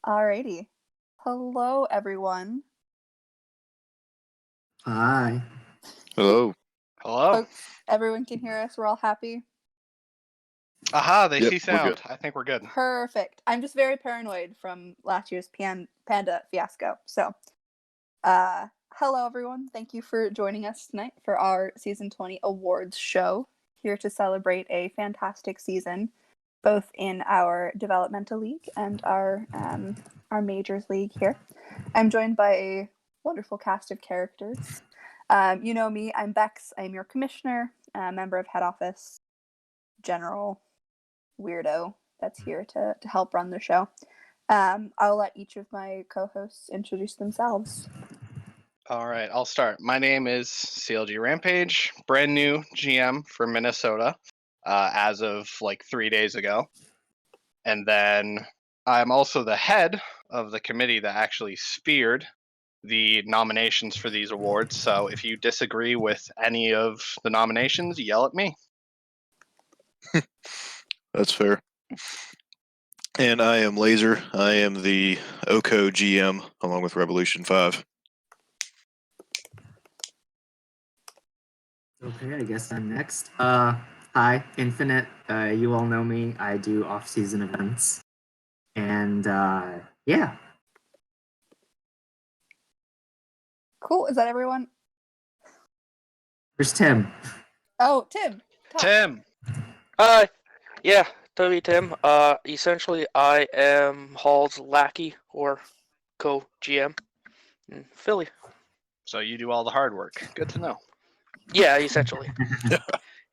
Alrighty. Hello, everyone. Hi. Hello. Hello. Hope everyone can hear us. We're all happy. Aha, they Yep, see we're sound. good. I think we're good. Perfect. I'm just very paranoid from last year's Panda fiasco. So, hello, everyone. Thank you for joining us tonight for our Season 20 awards show. Here to celebrate a fantastic season, both in our developmental league and our majors league here. I'm joined by a wonderful cast of characters. You know me, I'm Bex. I'm your commissioner, member of head office, general weirdo that's here to help run the show. I'll let each of my co-hosts introduce themselves. All right, I'll start. My name is CLG Rampage, brand new GM for Minnesota as of like 3 days ago. And then I'm also the head of the committee that actually speared the nominations for these awards. So if you disagree with any of the nominations, yell at me. That's fair. And I am Laser. I am the OCO GM along with Revolution 5. Okay, I guess I'm next. Hi, Infinite. You all know me. I do off-season events. And, yeah. Cool. Is that everyone? There's Tim. Oh, Tim. Talk. Tim. Hi. Yeah, Toby Tim. Essentially, I am Hall's lackey or co-GM in Philly. So you do all the hard work. Good to know. Yeah, essentially.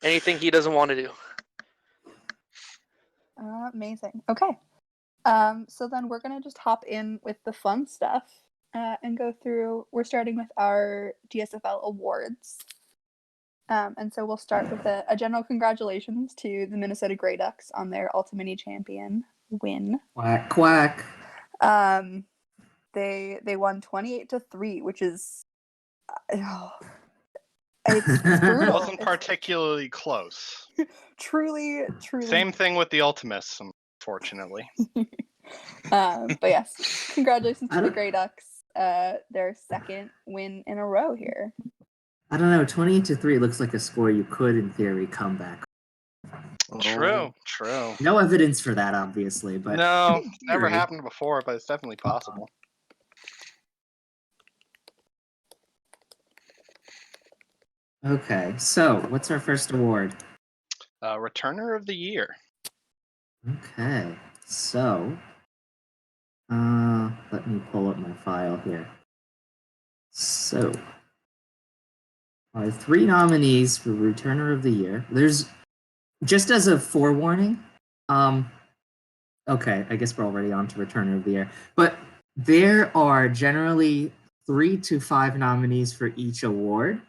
Anything he doesn't want to do. Amazing. Okay. So then we're going to just hop in with the fun stuff and go through. We're starting with our DSFL awards. And so we'll start with a general congratulations to the Minnesota Grey Ducks on their Ultimate Champion win. Quack, quack. They won 28-3, which is it's brutal. It wasn't particularly close. Truly. Same thing with the Ultimates, unfortunately. But yes, congratulations to the Grey Ducks. Their second win in a row here. I don't know, 28-3 looks like a score you could, in theory, come back. True. No evidence for that, obviously, but... No, it's never happened before, but it's definitely possible. Okay, so, what's our first award? Returner of the Year. Okay, so... let me pull up my file here. So... our three nominees for Returner of the Year. There's, just as a forewarning, okay, I guess we're already on to Returner of the Year, but there are generally 3 to 5 nominees for each award.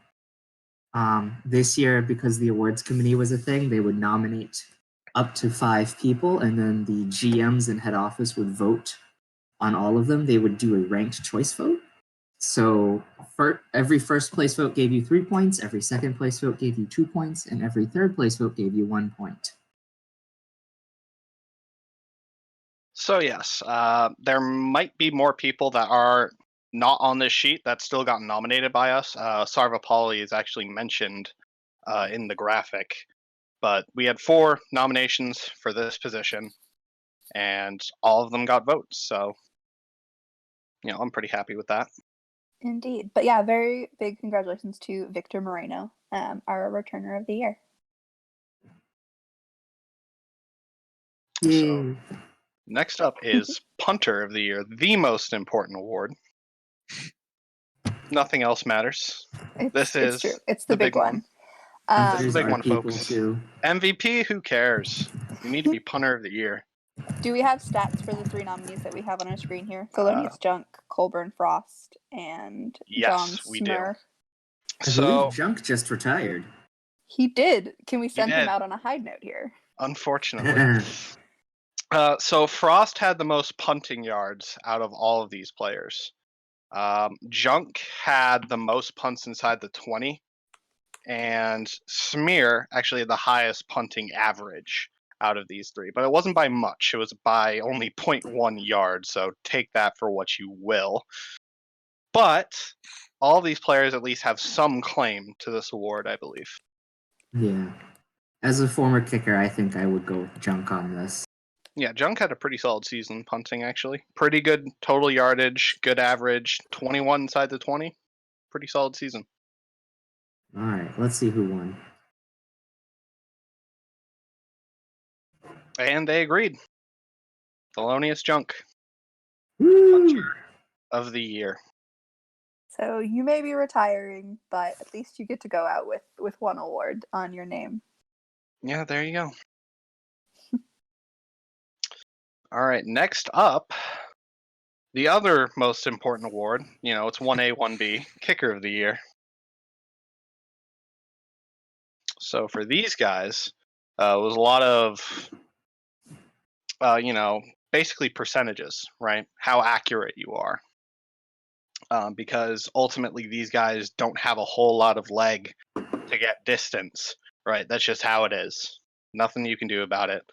This year, because the awards committee was a thing, they would nominate up to 5 people, and then the GMs and head office would vote on all of them. They would do a ranked choice vote. So every first place vote gave you 3 points, every second place vote gave you 2 points, and every third place vote gave you 1 point. So yes, there might be more people that are not on this sheet that still got nominated by us. Sarvapalli is actually mentioned in the graphic, but we had 4 nominations for this position, and all of them got votes. So, I'm pretty happy with that. Indeed. But yeah, very big congratulations to Victor Moreno, our Returner of the Year. So, next up is Punter of the Year, the most important award. Nothing else matters. It's true. It's the big one. It's the big one, folks. Too. MVP, who cares? You need to be Punter of the Year. Do we have stats for the 3 nominees that we have on our screen here? Thelonious Junk, Colburn Frost, and John Yes, we Smurr. I believe Junk just retired. He did. Can we send him out on a high note here? Unfortunately. So Frost had the most punting yards out of all of these players. Junk had the most punts inside the 20, and Smear actually had the highest punting average out of these three, but it wasn't by much. It was by only 0.1 yards, so take that for what you will. But all these players at least have some claim to this award, I believe. Yeah. As a former kicker, I think I would go with Junk on this. Yeah, Junk had a pretty solid season punting, actually. Pretty good total yardage, good average, 21 inside the 20. Pretty solid season. All right, let's see who won. And they agreed. Thelonious Junk Woo! of the year. So you may be retiring, but at least you get to go out with one award on your name. Yeah, there you go. All right, next up, the other most important award. It's 1A, 1B, Kicker of the Year. So for these guys, it was a lot of, basically percentages, right? How accurate you are. Because ultimately these guys don't have a whole lot of leg to get distance, right? That's just how it is. Nothing you can do about it.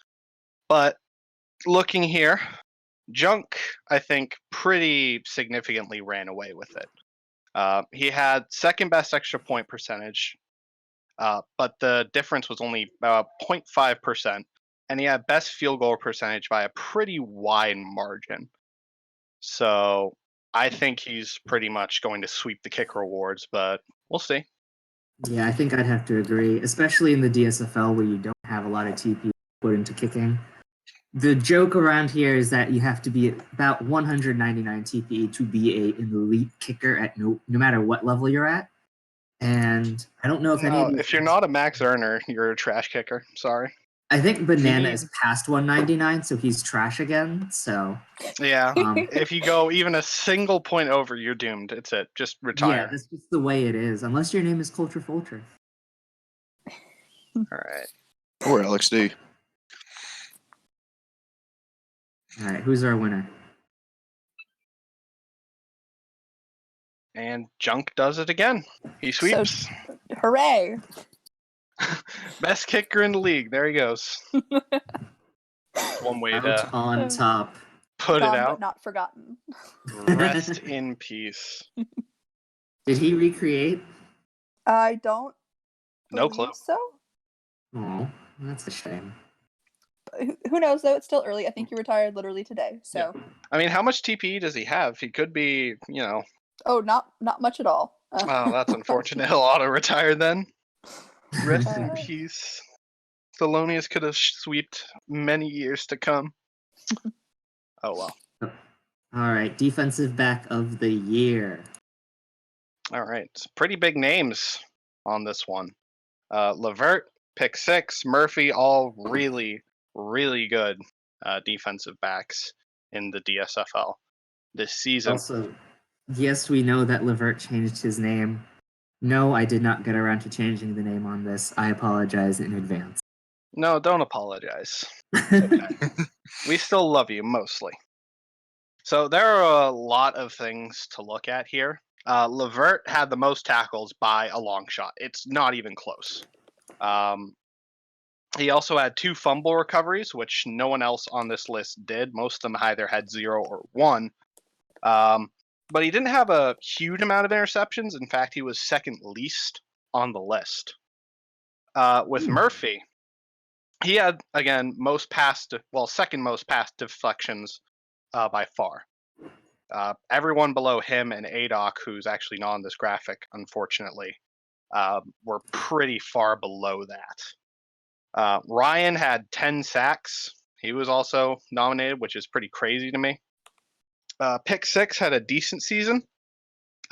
But looking here, Junk, I think, pretty significantly ran away with it. He had second best extra point percentage, but the difference was only about 0.5%, and he had best field goal percentage by a pretty wide margin. So I think he's pretty much going to sweep the kicker awards, but we'll see. Yeah, I think I'd have to agree, especially in the DSFL where you don't have a lot of TP put into kicking. The joke around here is that you have to be at about 199 TPE to be an elite kicker at no matter what level you're at. And I don't know if any No, of these if you're not a max earner, you're a trash kicker. Sorry. I think Banana need- is past 199, so he's trash again. So Yeah. um, If you go even a single point over, you're doomed. It's it. Just yeah, retire. that's just the way it is. Unless your name is Culture Fulcher. All right. Or Alex D. All right, who's our winner? And Junk does it again. He sweeps. Hooray! Best kicker in the league. There he goes. One way Out to on top. put it Gone out. but not forgotten. Rest in peace. Did he recreate? I don't No believe clue. so. Oh, that's a shame. But who knows though? It's still early. I think he retired literally today. So I mean, how much TPE does he have? He could be, oh, not much at all. Oh, that's unfortunate. He'll auto retire then. Rest in peace. Thelonious could have sweeped many years to come. Oh well. All right, defensive back of the year. All right. Pretty big names on this one. Levert, pick six, Murphy, all really, really good defensive backs in the DSFL this season. Also, yes, we know that Levert changed his name. No, I did not get around to changing the name on this. I apologize in advance. No, don't apologize. Okay. We still love you mostly. So there are a lot of things to look at here. Levert had the most tackles by a long shot. It's not even close. He also had 2 fumble recoveries, which no one else on this list did. Most of them either had 0 or 1. But he didn't have a huge amount of interceptions. In fact, he was second least on the list. With Murphy, he had, again, second most pass deflections by far. Everyone below him and ADOC, who's actually not on this graphic, unfortunately, were pretty far below that. Ryan had 10 sacks. He was also nominated, which is pretty crazy to me. Pick six had a decent season.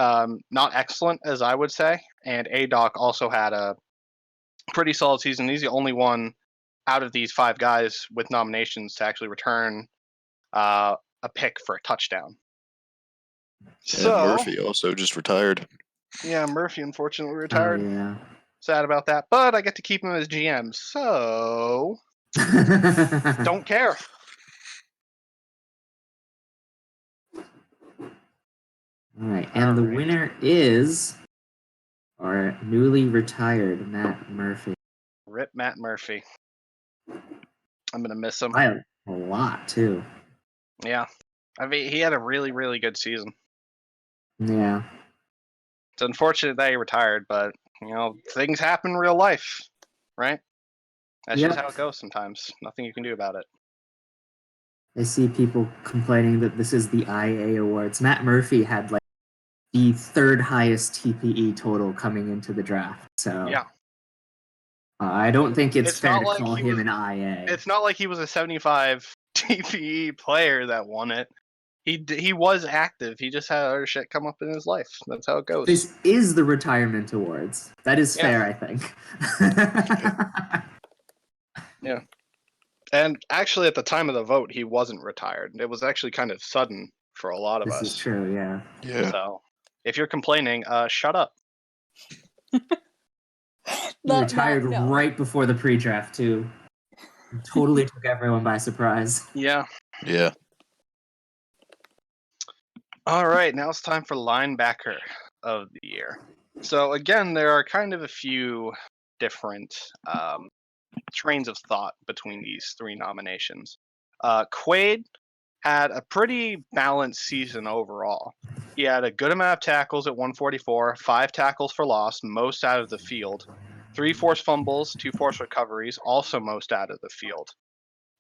Not excellent, as I would say. And ADOC also had a pretty solid season. He's the only one out of these 5 guys with nominations to actually return a pick for a touchdown. And Murphy also just retired. Yeah, Murphy unfortunately retired. Oh, yeah. Sad about that, but I get to keep him as GM, so don't care. All right, and the winner is our newly retired Matt Murphy. Rip Matt Murphy. I'm gonna miss him. By a lot too. Yeah, I mean, he had a really, really good season. Yeah. It's unfortunate that he retired, but things happen in real life, right? That's just Yep. how it goes sometimes. Nothing you can do about it. I see people complaining that this is the IA awards. Matt Murphy had like the third highest TPE total coming into the draft. So Yeah. I don't think it's fair not to like call he him was- an IA. It's not like he was a 75 TPE player that won it. He was active. He just had other shit come up in his life. That's how it goes. This is the retirement awards. That is Yeah. fair, I think. Yeah. And actually, at the time of the vote, he wasn't retired. It was actually kind of sudden for a lot of This us. is true, yeah. Yeah. So, if you're complaining, shut up. He retired right before the pre-draft, too. Totally took everyone by surprise. Yeah. Yeah. All right, now it's time for linebacker of the year. So again, there are kind of a few different trains of thought between these three nominations. Quaid had a pretty balanced season overall. He had a good amount of tackles at 144, 5 tackles for loss, most out of the field, 3 forced fumbles, 2 forced recoveries, also most out of the field,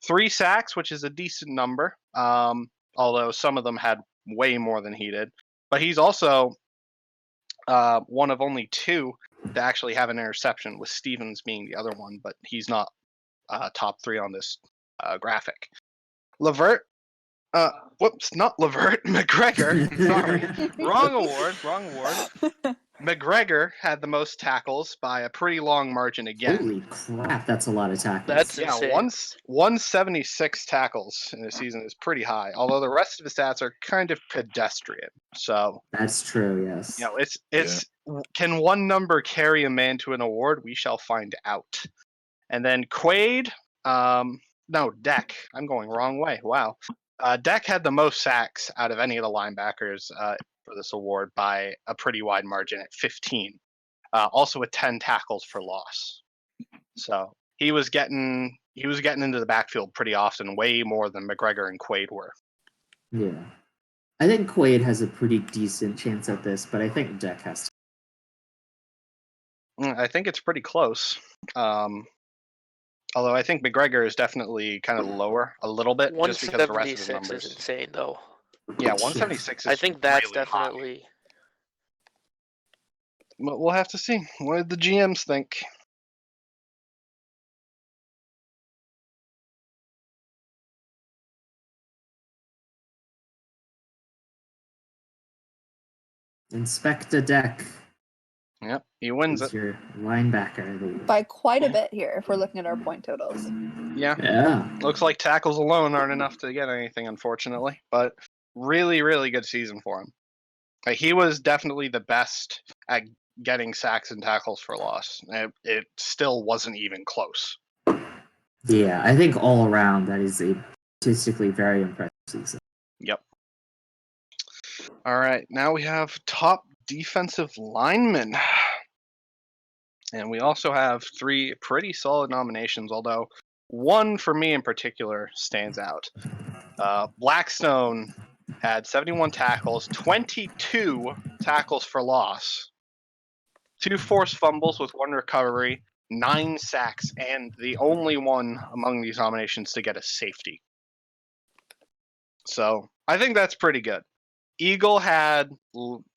3 sacks, which is a decent number, although some of them had way more than he did. But he's also one of only 2 to actually have an interception, with Stevens being the other one, but he's not top 3 on this graphic. Levert, not Levert, McGregor. Sorry, wrong award. McGregor had the most tackles by a pretty long margin again. Holy crap, that's a lot of tackles. That's Yeah, insane. 176 tackles in a season is pretty high, although the rest of his stats are kind of pedestrian. So That's true, yes. it's can one number carry a man to an award? We shall find out. And then Quaid, no, Deck. I'm going wrong way. Wow. Deck had the most sacks out of any of the linebackers for this award by a pretty wide margin at 15. Also with 10 tackles for loss. So he was getting into the backfield pretty often, way more than McGregor and Quaid were. Yeah. I think Quaid has a pretty decent chance at this, but I think Deck has to. I think it's pretty close. Although I think McGregor is definitely kind of lower a little bit, just because of the rest of his 176 numbers. is insane, though. Yeah, 176 is I think that's really high. definitely. But we'll have to see. What did the GMs think? Inspector Deck Yep, he wins is it. your linebacker of the year. By quite a bit here if we're looking at our point totals. Yeah, Yeah. looks like tackles alone aren't enough to get anything, unfortunately. But really, really good season for him. He was definitely the best at getting sacks and tackles for loss. It still wasn't even close. Yeah, I think all around that is a statistically very impressive season. Yep. All right, now we have top defensive lineman. And we also have 3 pretty solid nominations, although one for me in particular stands out. Blackstone had 71 tackles, 22 tackles for loss, 2 forced fumbles with 1 recovery, 9 sacks, and the only one among these nominations to get a safety. So I think that's pretty good. Eagle had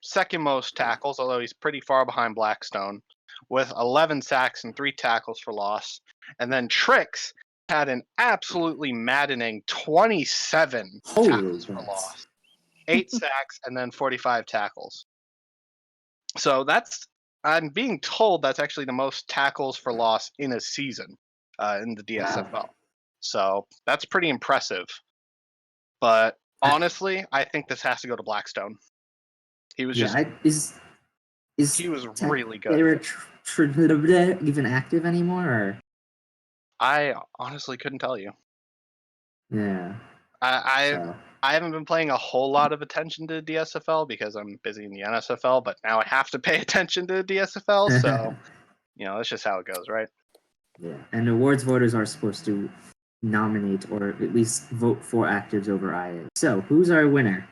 second most tackles, although he's pretty far behind Blackstone, with 11 sacks and 3 tackles for loss. And then Trix had an absolutely maddening 27 tackles for loss, 8 sacks, and then 45 tackles. So I'm being told that's actually the most tackles for loss in a season in the DSFL. Wow. So that's pretty impressive. But honestly, I think this has to go to Blackstone. He was he was really good. Even active anymore? Or? I honestly couldn't tell you. Yeah. I haven't been paying a whole lot of attention to DSFL because I'm busy in the NSFL, but now I have to pay attention to DSFL, so that's just how it goes, right? Yeah. And awards voters are supposed to nominate or at least vote for actives over IA. So, who's our winner?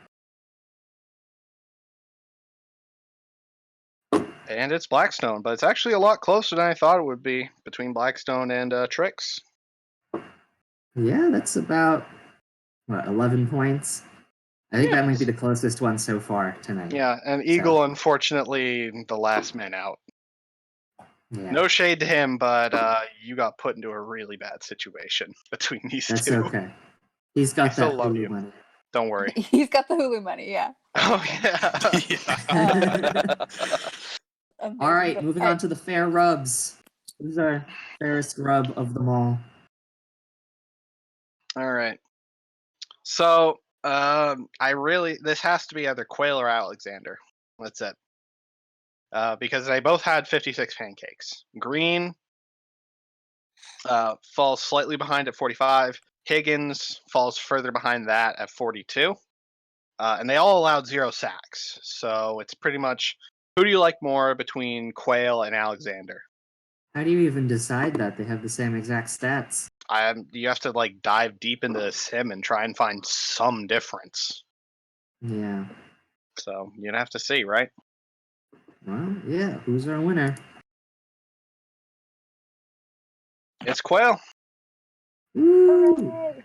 And it's Blackstone, but it's actually a lot closer than I thought it would be between Blackstone and Trix. Yeah, that's about, 11 points? I think that might be the closest one so far tonight. Yeah, and Eagle, unfortunately, the last man out. Yeah, No shade to him, but you got put into a really bad situation between these that's two. okay. He's got still that love Hulu you. money. Don't worry. He's got the Hulu money, yeah. Oh yeah. Amazing. All right, But moving on to the fair rubs. Who's our fairest rub of them all? All right. So this has to be either Quail or Alexander. That's it. Because they both had 56 pancakes. Green falls slightly behind at 45. Higgins falls further behind that at 42. And they all allowed 0 sacks. So it's pretty much, who do you like more between Quail and Alexander? How do you even decide that? They have the same exact stats. You have to like dive deep into the sim and try and find some difference. Yeah. So you'd have to see, right? Well, yeah. Who's our winner? It's Quail. Woo! hooray!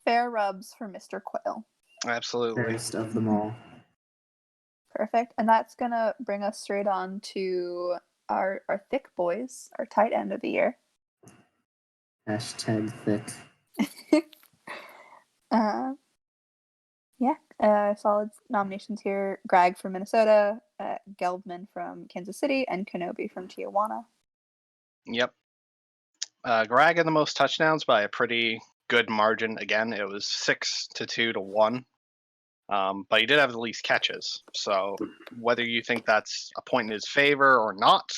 Fair rubs for Mr. Quail. Absolutely. Fairest of them all. Perfect. And that's going to bring us straight on to our thick boys, our tight end of the year. Hashtag thick. Solid nominations here. Greg from Minnesota, Gelbman from Kansas City, and Kenobi from Tijuana. Yep. Greg had the most touchdowns by a pretty good margin. Again, it was 6-2 to 1. But he did have the least catches. So whether you think that's a point in his favor or not,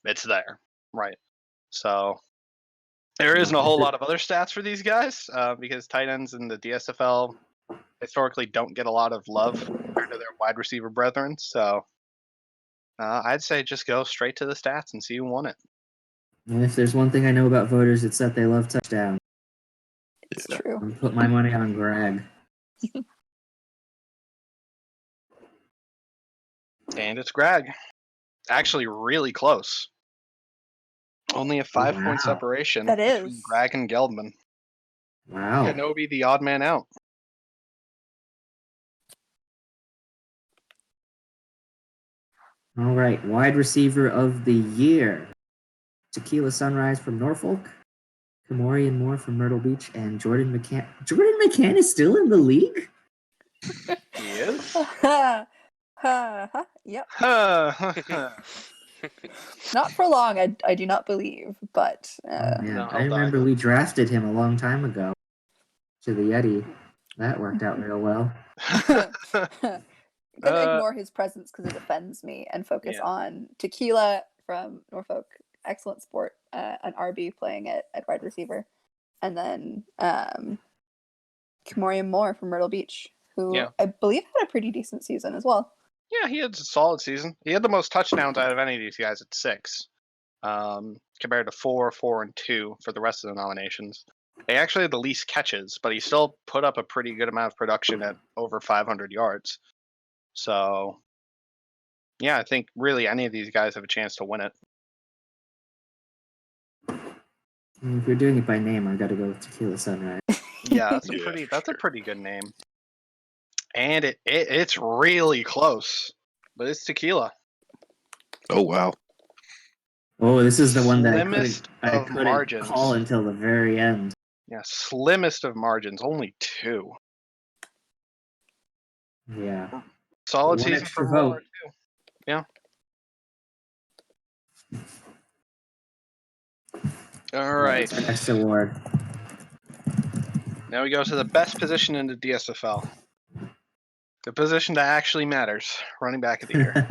it's there, right? So there isn't a whole lot of other stats for these guys because tight ends in the DSFL historically don't get a lot of love compared to their wide receiver brethren. So I'd say just go straight to the stats and see who won it. And if there's one thing I know about voters, it's that they love touchdowns. It's true. I'll put my money on Greg. And it's Greg. Actually, really close. Only a 5-point Wow. separation That between is. Greg and Geldman. Wow. Kenobi, the odd man out. All right, wide receiver of the year. Tequila Sunrise from Norfolk, Kamorian Moore from Myrtle Beach, and Jordan McCann. Jordan McCann is still in the league? He is? Yep. Huh. Not for long, I do not believe, but Oh, man. No, I remember we drafted him a long time ago to the Yeti. That worked out real well. I'm gonna ignore his presence because it offends me and focus on Tequila from Norfolk, excellent sport, an RB playing at wide receiver, and then Kamorian Moore from Myrtle Beach, who I believe had a pretty decent season as well. Yeah, he had a solid season. He had the most touchdowns out of any of these guys at 6, compared to 4, 4, and 2 for the rest of the nominations. He actually had the least catches, but he still put up a pretty good amount of production at over 500 yards. So, yeah, I think really any of these guys have a chance to win it. If you're doing it by name, I've got to go with Tequila Sunrise. Yeah, that's a pretty good name. And it's really close, but it's Tequila. Oh, wow. Oh, this is the one that Slimmest I of couldn't margins. call until the very end. Yeah, slimmest of margins, only 2. Yeah. Solid One season extra for vote. Moore, too. Yeah. All right. That's our next award. Now we go to the best position in the DSFL. The position that actually matters, running back of the year.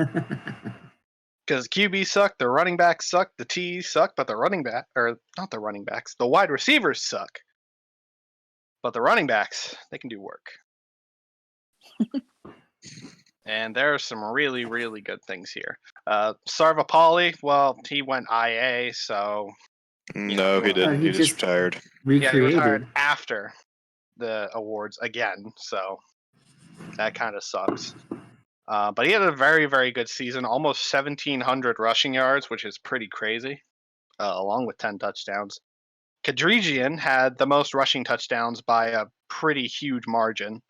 Because QB suck, the running backs suck, the T's suck, but the the wide receivers suck. But the running backs, they can do work. And there are some really, really good things here. Sarvapalli, well, he went IA, so No, he well, didn't. he He just just- retired. Yeah, he Recreated. retired after the awards again, so that kind of sucks. But he had a very, very good season, almost 1,700 rushing yards, which is pretty crazy, along with 10 touchdowns. Kadrijian had the most rushing touchdowns by a pretty huge margin.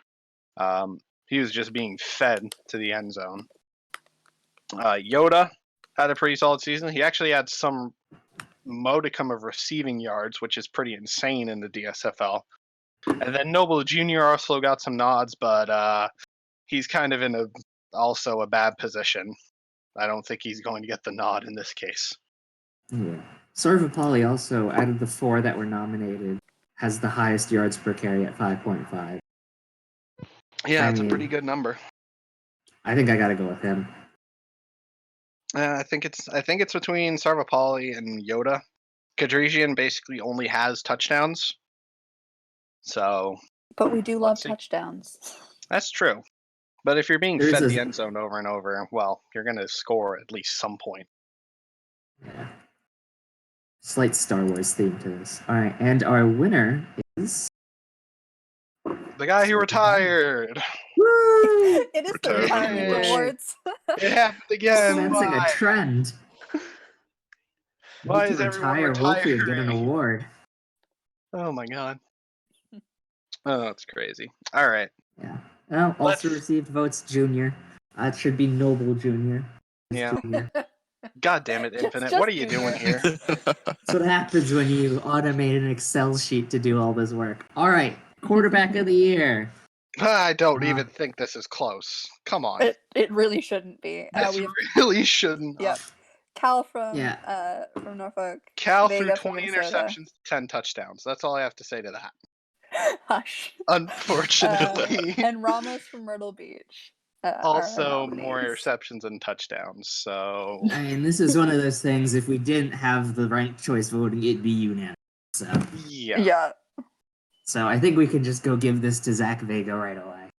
He was just being fed to the end zone. Yoda had a pretty solid season. He actually had some modicum of receiving yards, which is pretty insane in the DSFL. And then Noble Jr. also got some nods, but he's kind of in also a bad position. I don't think he's going to get the nod in this case. Yeah. Sarvapalli also, out of the 4 that were nominated, has the highest yards per carry at 5.5. Yeah, I that's a mean- pretty good number. I think I gotta go with him. I think it's between Sarvapalli and Yoda. Kadrijian basically only has touchdowns, so But we do love Let's see. touchdowns. that's true. But if you're being There is fed a- the end zone over and over, well, you're going to score at least some point. Yeah. Slight Star Wars theme to this. All right, and our winner is. The guy who retired. Woo! It is the Retired. retirement Yay. awards. It happened again. Sensing a Why? trend. Why Need is to everyone retire Wolfie and get an retiring? award. Oh my god. Oh, that's crazy. All right. Yeah. Well, also Let's- received votes Junior. It should be Noble Junior. It's Yeah. Junior. God damn it, Just- Infinite. just What are you Junior. doing here? That's what happens when you automate an Excel sheet to do all this work. All right, quarterback of the year. I don't Uh, even think this is close. Come on. It really shouldn't be. This We've really shouldn't. Yep. Cal from Yeah. from Norfolk. Cal Vega threw from 20 Minnesota. interceptions, 10 touchdowns. That's all I have to say to that. Hush. Unfortunately. And Ramos from Myrtle Beach. are our Also, more nominees. interceptions and touchdowns. So, I mean, this is one of those things. If we didn't have the ranked choice voting, it'd be unanimous. yeah. Yeah. So I think we can just go give this to Zach Vega right away.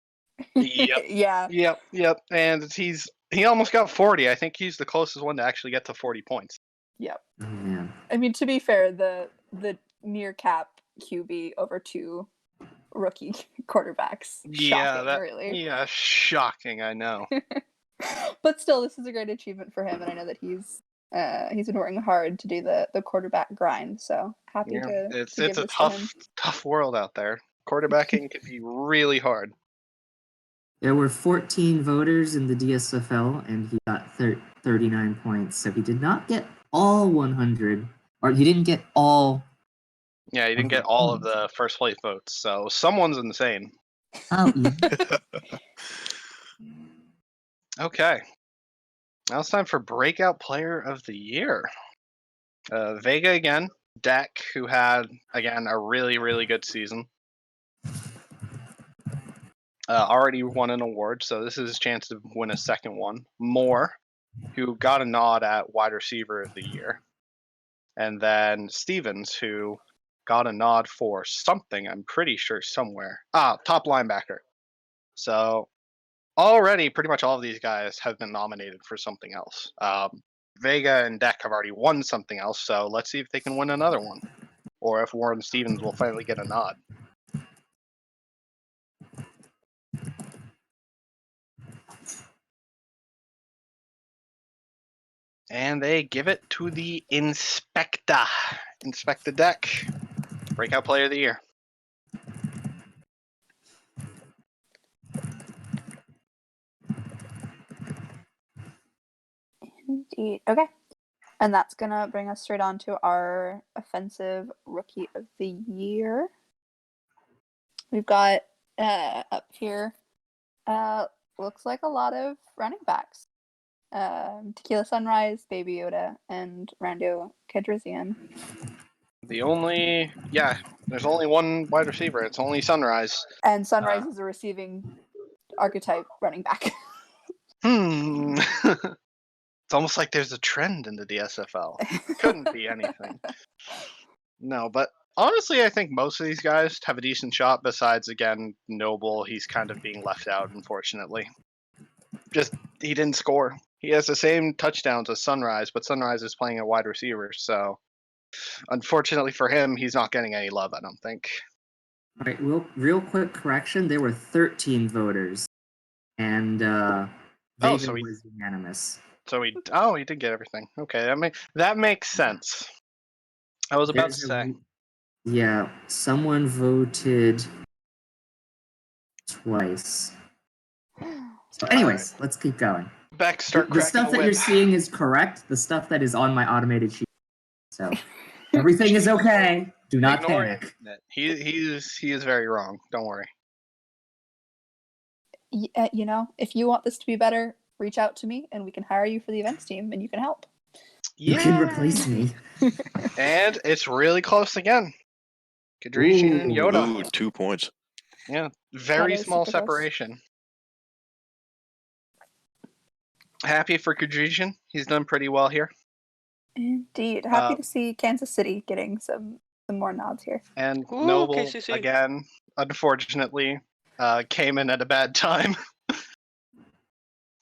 Yep. Yeah. Yep. And he almost got 40. I think he's the closest one to actually get to 40 points. Yep. Oh man. I mean, to be fair, the near cap QB over 2 rookie quarterbacks. Shocking, really. Yeah, shocking, I know. But still, this is a great achievement for him, and I know that he's been working hard to do the quarterback grind. So happy Yeah. to It's give a this to him. tough world out there. Quarterbacking can be really hard. There were 14 voters in the DSFL, and he got 39 points. So he did not get all 100, or he didn't get all. Yeah, you didn't get all of the first place votes, so someone's insane. Oh, yeah. Okay. Now it's time for Breakout Player of the Year. Vega again. Deck, who had, again, a really, really good season. Already won an award, so this is his chance to win a second one. Moore, who got a nod at Wide Receiver of the Year. And then Stevens, who got a nod for something, I'm pretty sure somewhere. Top linebacker. So already pretty much all of these guys have been nominated for something else. Vega and Deck have already won something else, so let's see if they can win another one. Or if Warren Stevens will finally get a nod. And they give it to the Inspector. Inspector Deck. Breakout Player of the Year. Indeed. Okay. And that's gonna bring us straight on to our offensive rookie of the year. We've got up here looks like a lot of running backs. Tequila Sunrise, Baby Yoda, and Rando Kedrizian. There's only one wide receiver. It's only Sunrise. And Sunrise is a receiving archetype running back. It's almost like there's a trend in the DSFL. Couldn't be anything. No, but honestly, I think most of these guys have a decent shot. Besides, again, Noble, he's kind of being left out, unfortunately. Just he didn't score. He has the same touchdowns as Sunrise, but Sunrise is playing a wide receiver, so unfortunately for him, he's not getting any love, I don't think. All right, real quick correction. There were 13 voters, and Vega so was unanimous. So he did get everything. Okay, that makes sense. I was about to say. Yeah, someone voted twice. So anyways, let's keep going. Beck, start The stuff that you're seeing is correct. The stuff that is on my automated sheet. So everything is okay. Do not panic. He is very wrong. Don't worry. You know, if you want this to be better, reach out to me and we can hire you for the events team and you can help. You can replace me. And it's really close again. Kadrishian and Yoda. Ooh, 2 points. Yeah, very small super close. separation. Happy for Kadrishian. He's done pretty well here. Indeed. Happy to see Kansas City getting some more nods here. And Ooh, Noble, KCC. again, unfortunately, came in at a bad time.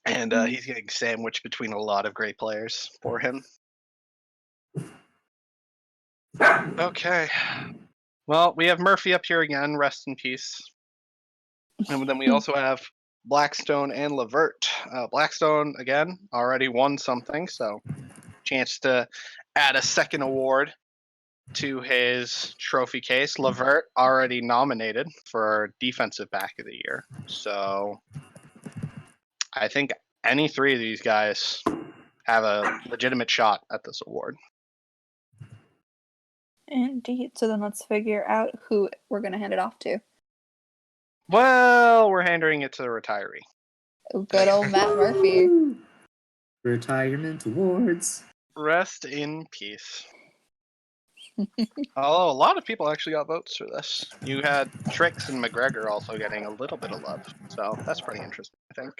And he's getting sandwiched between a lot of great players for him. Okay. Well, we have Murphy up here again. Rest in peace. And then we also have Blackstone and Levert. Blackstone, again, already won something, so chance to add a second award to his trophy case. Levert already nominated for Defensive Back of the Year. So I think any three of these guys have a legitimate shot at this award. Indeed. So then let's figure out who we're going to hand it off to. Well, we're handing it to the retiree. Good old Matt Murphy. Retirement awards. Rest in peace. Although a lot of people actually got votes for this. You had Trix and McGregor also getting a little bit of love. So that's pretty interesting, I think.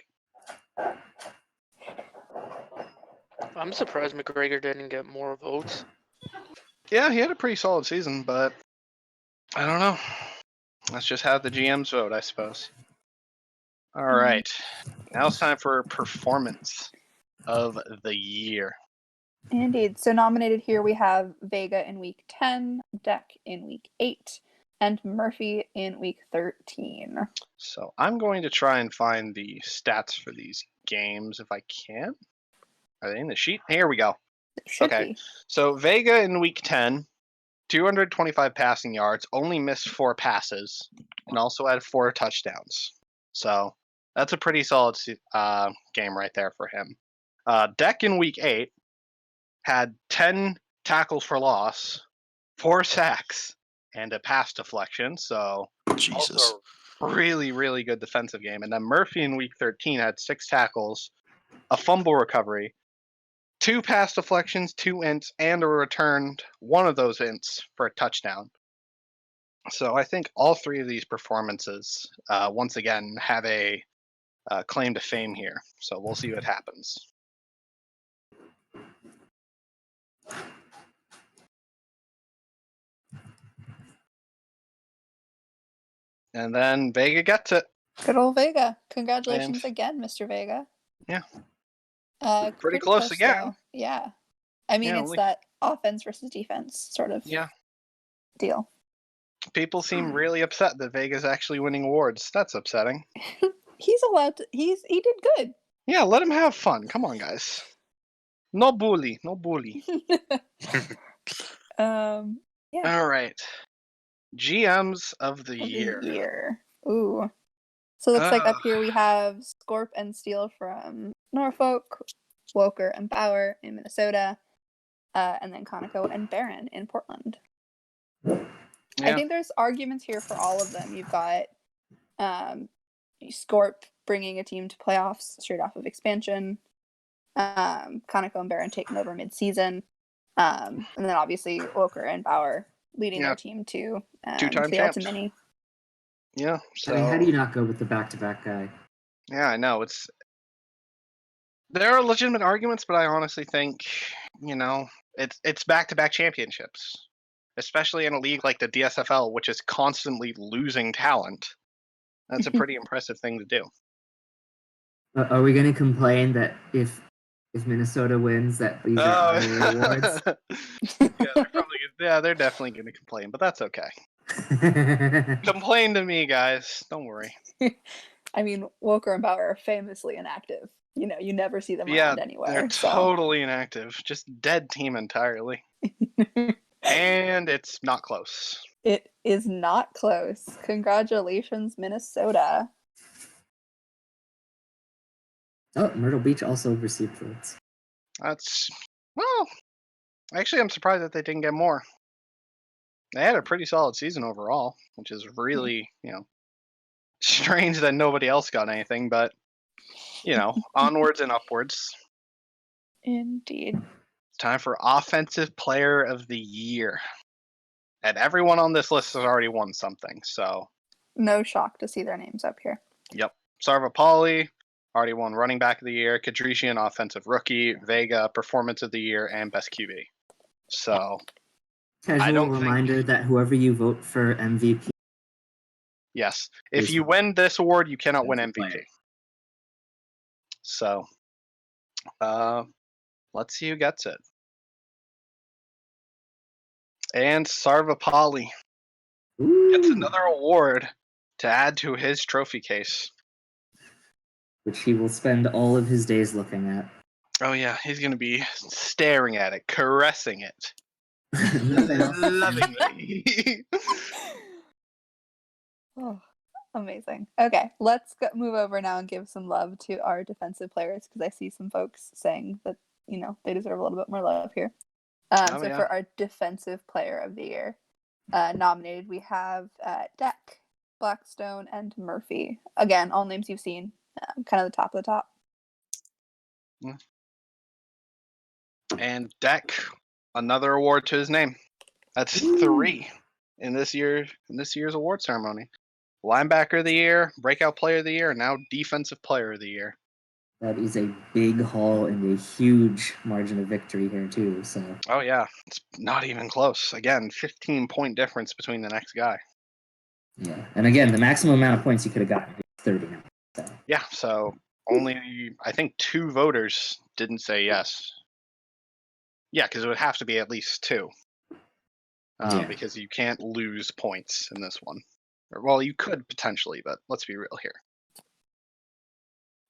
I'm surprised McGregor didn't get more votes. Yeah, he had a pretty solid season, but I don't know. That's just how the GMs vote, I suppose. All right. Now it's time for Performance of the Year. Indeed. So nominated here we have Vega in week 10, Deck in week 8, and Murphy in week 13. So I'm going to try and find the stats for these games if I can. Are they in the sheet? Here we go. It should Okay. be. So Vega in week 10, 225 passing yards, only missed 4 passes, and also had 4 touchdowns. So that's a pretty solid game right there for him. Deck in week 8 had 10 tackles for loss, 4 sacks, and a pass deflection. So Jesus. also a really, really good defensive game. And then Murphy in week 13 had 6 tackles, a fumble recovery, 2 pass deflections, 2 ints, and a returned one of those ints for a touchdown. So I think all 3 of these performances, once again, have a claim to fame here. So we'll see what happens. And then Vega gets it. Good old Vega. Congratulations again, Mr. Vega. Yeah. Pretty close again. Though. Yeah. I mean, Yeah, it's that offense versus defense sort of deal. People seem really upset that Vega's actually winning awards. That's upsetting. He's allowed to. He did good. Yeah, let him have fun. Come on, guys. No bully. No bully. Yeah. All right. GMs of the year. Ooh. So it looks like up here we have Scorp and Steele from Norfolk, Woker and Bauer in Minnesota, and then Conoco and Barron in Portland. Yeah. I think there's arguments here for all of them. You've got Scorp bringing a team to playoffs straight off of expansion, Conoco and Barron taking over mid-season, and then obviously Woker and Bauer leading their team to two-time the champs. Ultimini. Yeah. So I mean, how do you not go with the back-to-back guy? Yeah, I know. There are legitimate arguments, but I honestly think, it's back-to-back championships, especially in a league like the DSFL, which is constantly losing talent. That's a pretty impressive thing to do. Are we going to complain that if Minnesota wins, that these are honorary awards? Yeah, they're probably going Yeah, they're definitely going to complain, but that's okay. Complain to me, guys. Don't worry. I mean, Woker and Bauer are famously inactive. You know, you never see them around They're anywhere. totally inactive. Just dead team entirely. And it's not close. It is not close. Congratulations, Minnesota. Oh, Myrtle Beach also received votes. Well, actually, I'm surprised that they didn't get more. They had a pretty solid season overall, which is really, strange that nobody else got anything, but, onwards and upwards. Indeed. It's time for Offensive Player of the Year. And everyone on this list has already won something, so. No shock to see their names up here. Yep. Sarvapalli already won Running Back of the Year, Kadrishian Offensive Rookie, Vega Performance of the Year, and Best QB. So. Casual reminder that whoever you vote for MVP. Yes. If you win this award, you cannot win MVP. Player. So. Let's see who gets it. And Sarvapalli gets another award to add to his trophy case. Which he will spend all of his days looking at. Oh yeah, he's going to be staring at it, caressing it. Lovingly. Oh, amazing. Okay, let's move over now and give some love to our defensive players because I see some folks saying that, they deserve a little bit more love here. For our defensive player of the year, nominated, we have Deck, Blackstone, and Murphy. Again, all names you've seen, kind of the top of the top. Yeah. And Deck, another award to his name. That's 3 in this year's award ceremony. Linebacker of the year, breakout player of the year, and now defensive player of the year. That is a big haul and a huge margin of victory here too. So. Oh yeah, it's not even close. Again, 15-point difference between the next guy. Yeah, and again, the maximum amount of points you could have gotten is 30 now. So. Yeah, so only I think 2 voters didn't say yes. Yeah, because it would have to be at least 2. Because you can't lose points in this one. Well, you could potentially, but let's be real here.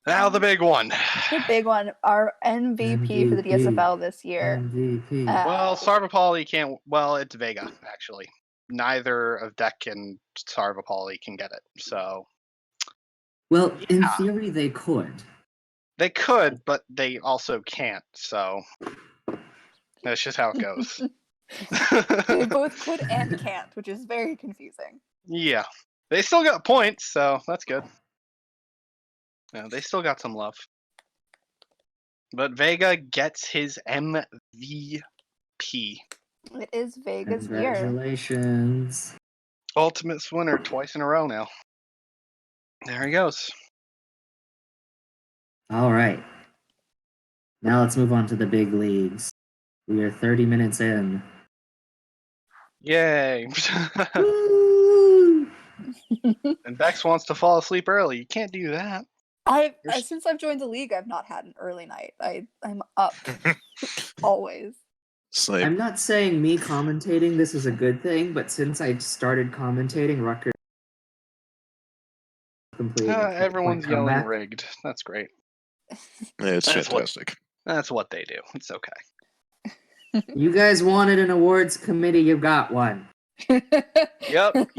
Now the big one. The big one, our MVP for the DSFL this year. MVP. Well, Sarvapalli can't. Well, it's Vega, actually. Neither of Deck and Sarvapalli can get it, so. Well, in theory, they could. They could, but they also can't, so. That's just how it goes. They both could and can't, which is very confusing. Yeah. They still got points, so that's good. Yeah, they still got some love. But Vega gets his MVP. It is Vega's year. Congratulations. Ultimate winner twice in a row now. There he goes. All right. Now let's move on to the big leagues. We are 30 minutes in. Yay. And Bex wants to fall asleep early. You can't do that. Since I've joined the league, I've not had an early night. I'm up always. Sleep. I'm not saying me commentating this is a good thing, but since I started commentating, Rutgers completely. Everyone's yelling rigged. That's great. Yeah, it's fantastic. That's what they do. It's okay. You guys wanted an awards committee, you got one. Yep.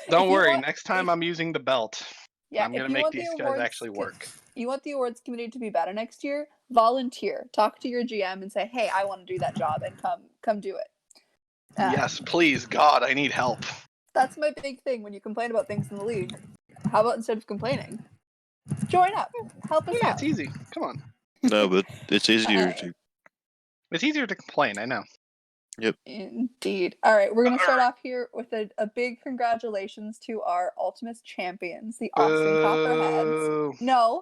Don't worry. Next time I'm using the belt. Yeah, I'm going to make these guys actually work. You want the awards committee to be better next year? Volunteer. Talk to your GM and say, hey, I want to do that job, and come do it. Yes, please. God, I need help. That's my big thing when you complain about things in the league. How about instead of complaining, join up. Help us out. Yeah, it's easy. Come on. No, but it's easier to. It's easier to complain, I know. Yep. Indeed. All right, we're going to start off here with a big congratulations to our Ultimates champions, the Austin Copperheads. No,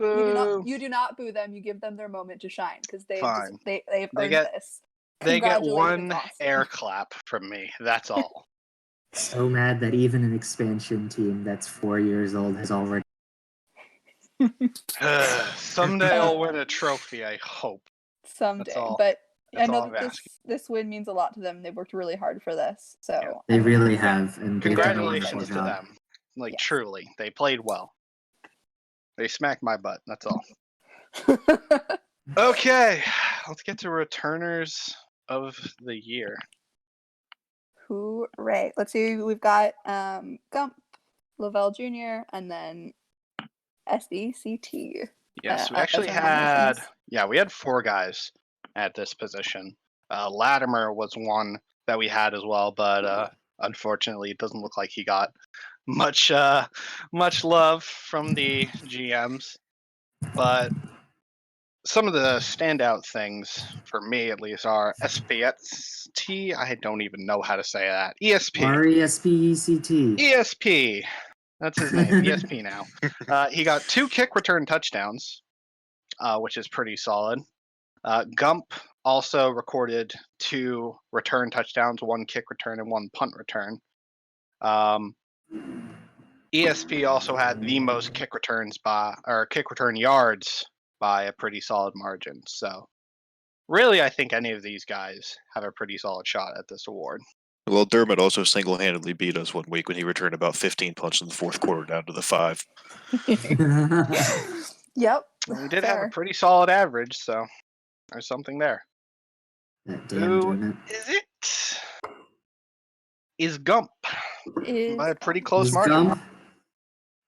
you do not boo them. You give them their moment to shine because they've earned this. They get one air clap from me. That's all. So mad that even an expansion team that's 4 years old has already. Someday I'll win a trophy, I hope. Someday, but I know all I'm that asking. this win means a lot to them. They worked really hard for this. So They and really have, and they've done a Congratulations wonderful to job. them. Like Yes. truly, they played well. They smacked my butt. That's all. Okay, let's get to returners of the year. Hooray. Let's see. We've got Gump, Lavelle Jr., and then SECT. Yes, we as actually our had nominations. we had 4 guys at this position. Latimer was one that we had as well, but unfortunately, it doesn't look like he got much love from the GMs. But some of the standout things for me, at least, are SPST. I don't even know how to say that. ESP. RESPECT. ESP. That's his name. ESP now. He got 2 kick return touchdowns, which is pretty solid. Gump also recorded 2 return touchdowns, 1 kick return and 1 punt return. ESP also had the most kick return yards by a pretty solid margin. So really, I think any of these guys have a pretty solid shot at this award. Well, Dermot also single-handedly beat us one week when he returned about 15 punts in the fourth quarter down to the 5. Yep. Well, he did have a fair. pretty solid average, so there's something there. That damn Who Dermot. is it? Is Gump Is by a pretty Gump, close Is margin. Gump.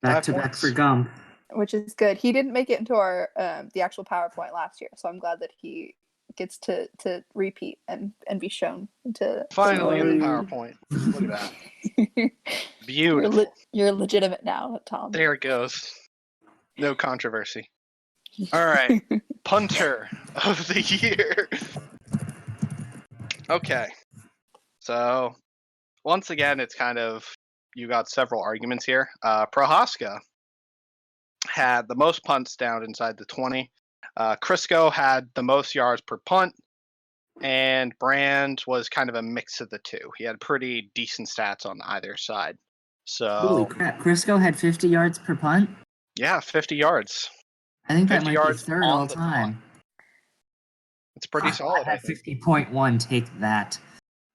Back 5 to back points. for Gump. which is good. He didn't make it into our the actual PowerPoint last year, so I'm glad that he gets to repeat and be shown to Finally in the Sorry. PowerPoint. Look at that. Beautiful. You're legitimate now, Tom. There it goes. No controversy. All right. Punter of the year. Okay. So once again, it's kind of, you got several arguments here. Prohaska had the most punts down inside the 20. Crisco had the most yards per punt. And Brand was kind of a mix of the two. He had pretty decent stats on either side. Holy So crap. Crisco had 50 yards per punt? yeah, 50 yards. I think that 50 might be yards third on all the time. It's pretty solid, I I had think. 50.1. Take that.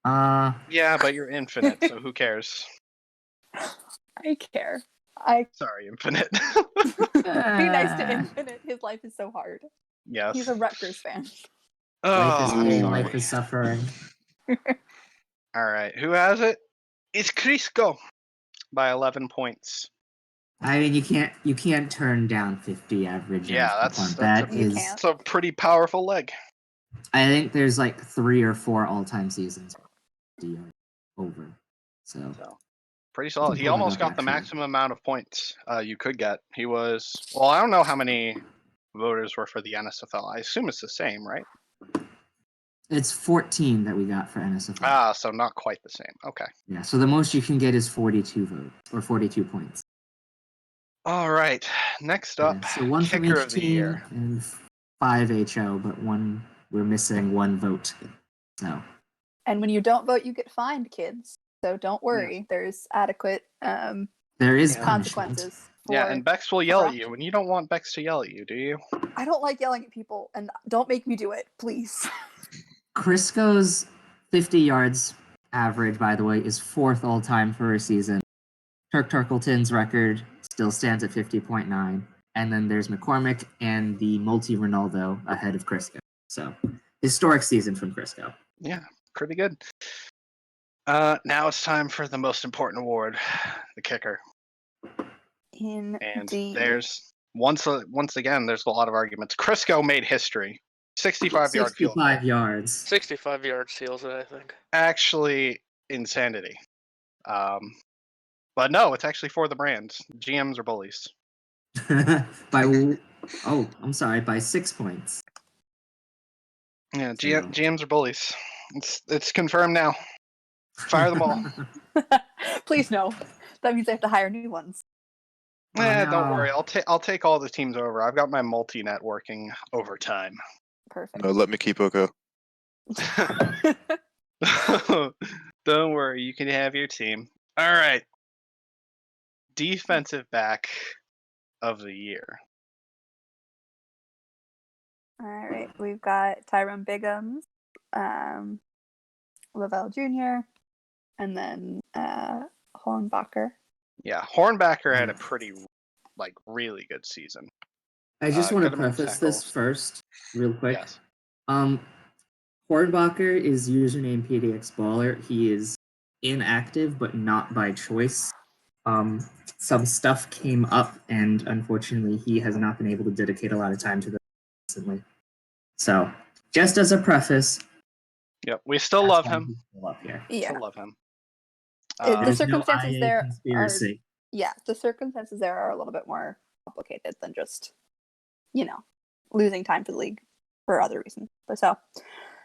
Yeah, but you're infinite, so who cares? I care. Sorry, infinite. Be nice to Infinite. His life is so hard. Yes. He's a Rutgers fan. Life is Oh, I'm pain, sorry. life is suffering. All right, who has it? It's Crisco by 11 points. I mean, you can't turn down 50 average Yeah, yards per that's punt. That You is, can't. It's a pretty powerful leg. I think there's like 3 or 4 all-time seasons 50 yards over. So Pretty solid. He pull that almost up, got the actually. maximum amount of points you could get. He was, well, I don't know how many voters were for the NSFL. I assume it's the same, right? It's 14 that we got for NSFL. Ah, so not quite the same. Okay. Yeah, so the most you can get is 42 votes or 42 points. All right. Next up, Yeah, so 1 from kicker each of the team year. and 5 HO, but we're missing 1 vote. So And when you don't vote, you get fined, kids. So don't worry. There's adequate there is Yeah. punishment. consequences. Yeah, for and Bex will yell at corruption. you, and you don't want Bex to yell at you, do you? I don't like yelling at people, and don't make me do it, please. Crisco's 50 yards average, by the way, is 4th all time for a season. Turk Turkleton's record still stands at 50.9. And then there's McCormick and the multi-Ronaldo ahead of Crisco. So, historic season from Crisco. Yeah, pretty good. Now it's time for the most important award, the kicker. And Indeed. there's once again, there's a lot of arguments. Crisco made history. 65-yard field goal. 65 yards. 65 yard seals it, I think. Actually, insanity. But no, it's actually for the brand. GMs are bullies. by 6 points. Yeah, So- GMs are bullies. It's confirmed now. Fire them all. Please no. That means I have to hire new ones. Oh, Don't no. worry. I'll take all the teams over. I've got my multi-net working overtime. Perfect. No, let me keep Oko. Don't worry, you can have your team. All right. Defensive back of the year. All right. We've got Tyrone Biggums, Lavelle Jr., and then Hornbacher. Yeah, Hornbacher had a pretty, really good season. I just want to good amount of preface this tackles. first, real quick. Yes. Hornbacher is username PDX Baller. He is inactive, but not by choice. Some stuff came up, and unfortunately, he has not been able to dedicate a lot of time to this recently. So, just as a preface, Yep, we still that's love why him. he's still up here. Yeah. Still love him. The There's circumstances no IA there conspiracy. the circumstances there are a little bit more complicated than just, losing time to the league for other reasons. But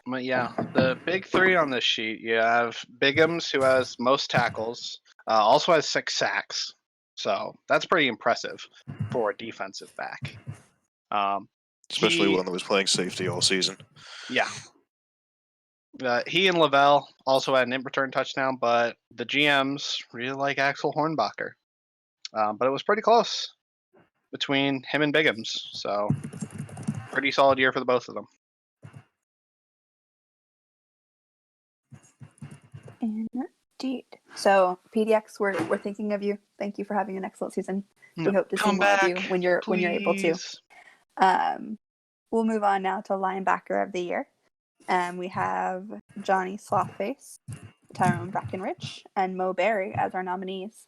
But yeah, the big three on this sheet, you have Biggums, who has most tackles, also has 6 sacks. So that's pretty impressive for a defensive back. Especially one that was playing safety all season. Yeah. He and Lavelle also had an in-return touchdown, but the GMs really like Axel Hornbacher. But it was pretty close between him and Biggums. So pretty solid year for the both of them. indeed. So PDX, we're thinking of you. Thank you for having an excellent season. We hope to see Come more of you back, when you're able to. please. We'll move on now to linebacker of the year. We have Johnny Slothface, Tyrone Breckenridge, and Mo Berry as our nominees.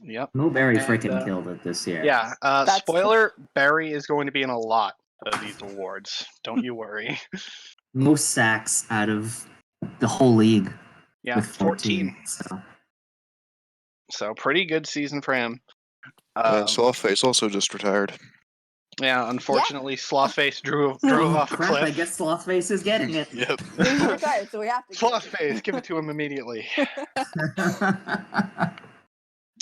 Yep. Mo Berry And, freaking killed it this year. Yeah. That's Spoiler: Barry is going to be in a lot of these awards. Don't you worry. Most sacks out of the whole league. Yeah, with 14. So pretty good season for him. And Slothface also just retired. Yeah, unfortunately, Slothface drove Oh, off a crap, cliff. I guess Slothface is getting it. Yep. He's retired, so we have to. Slothface, give it to him immediately.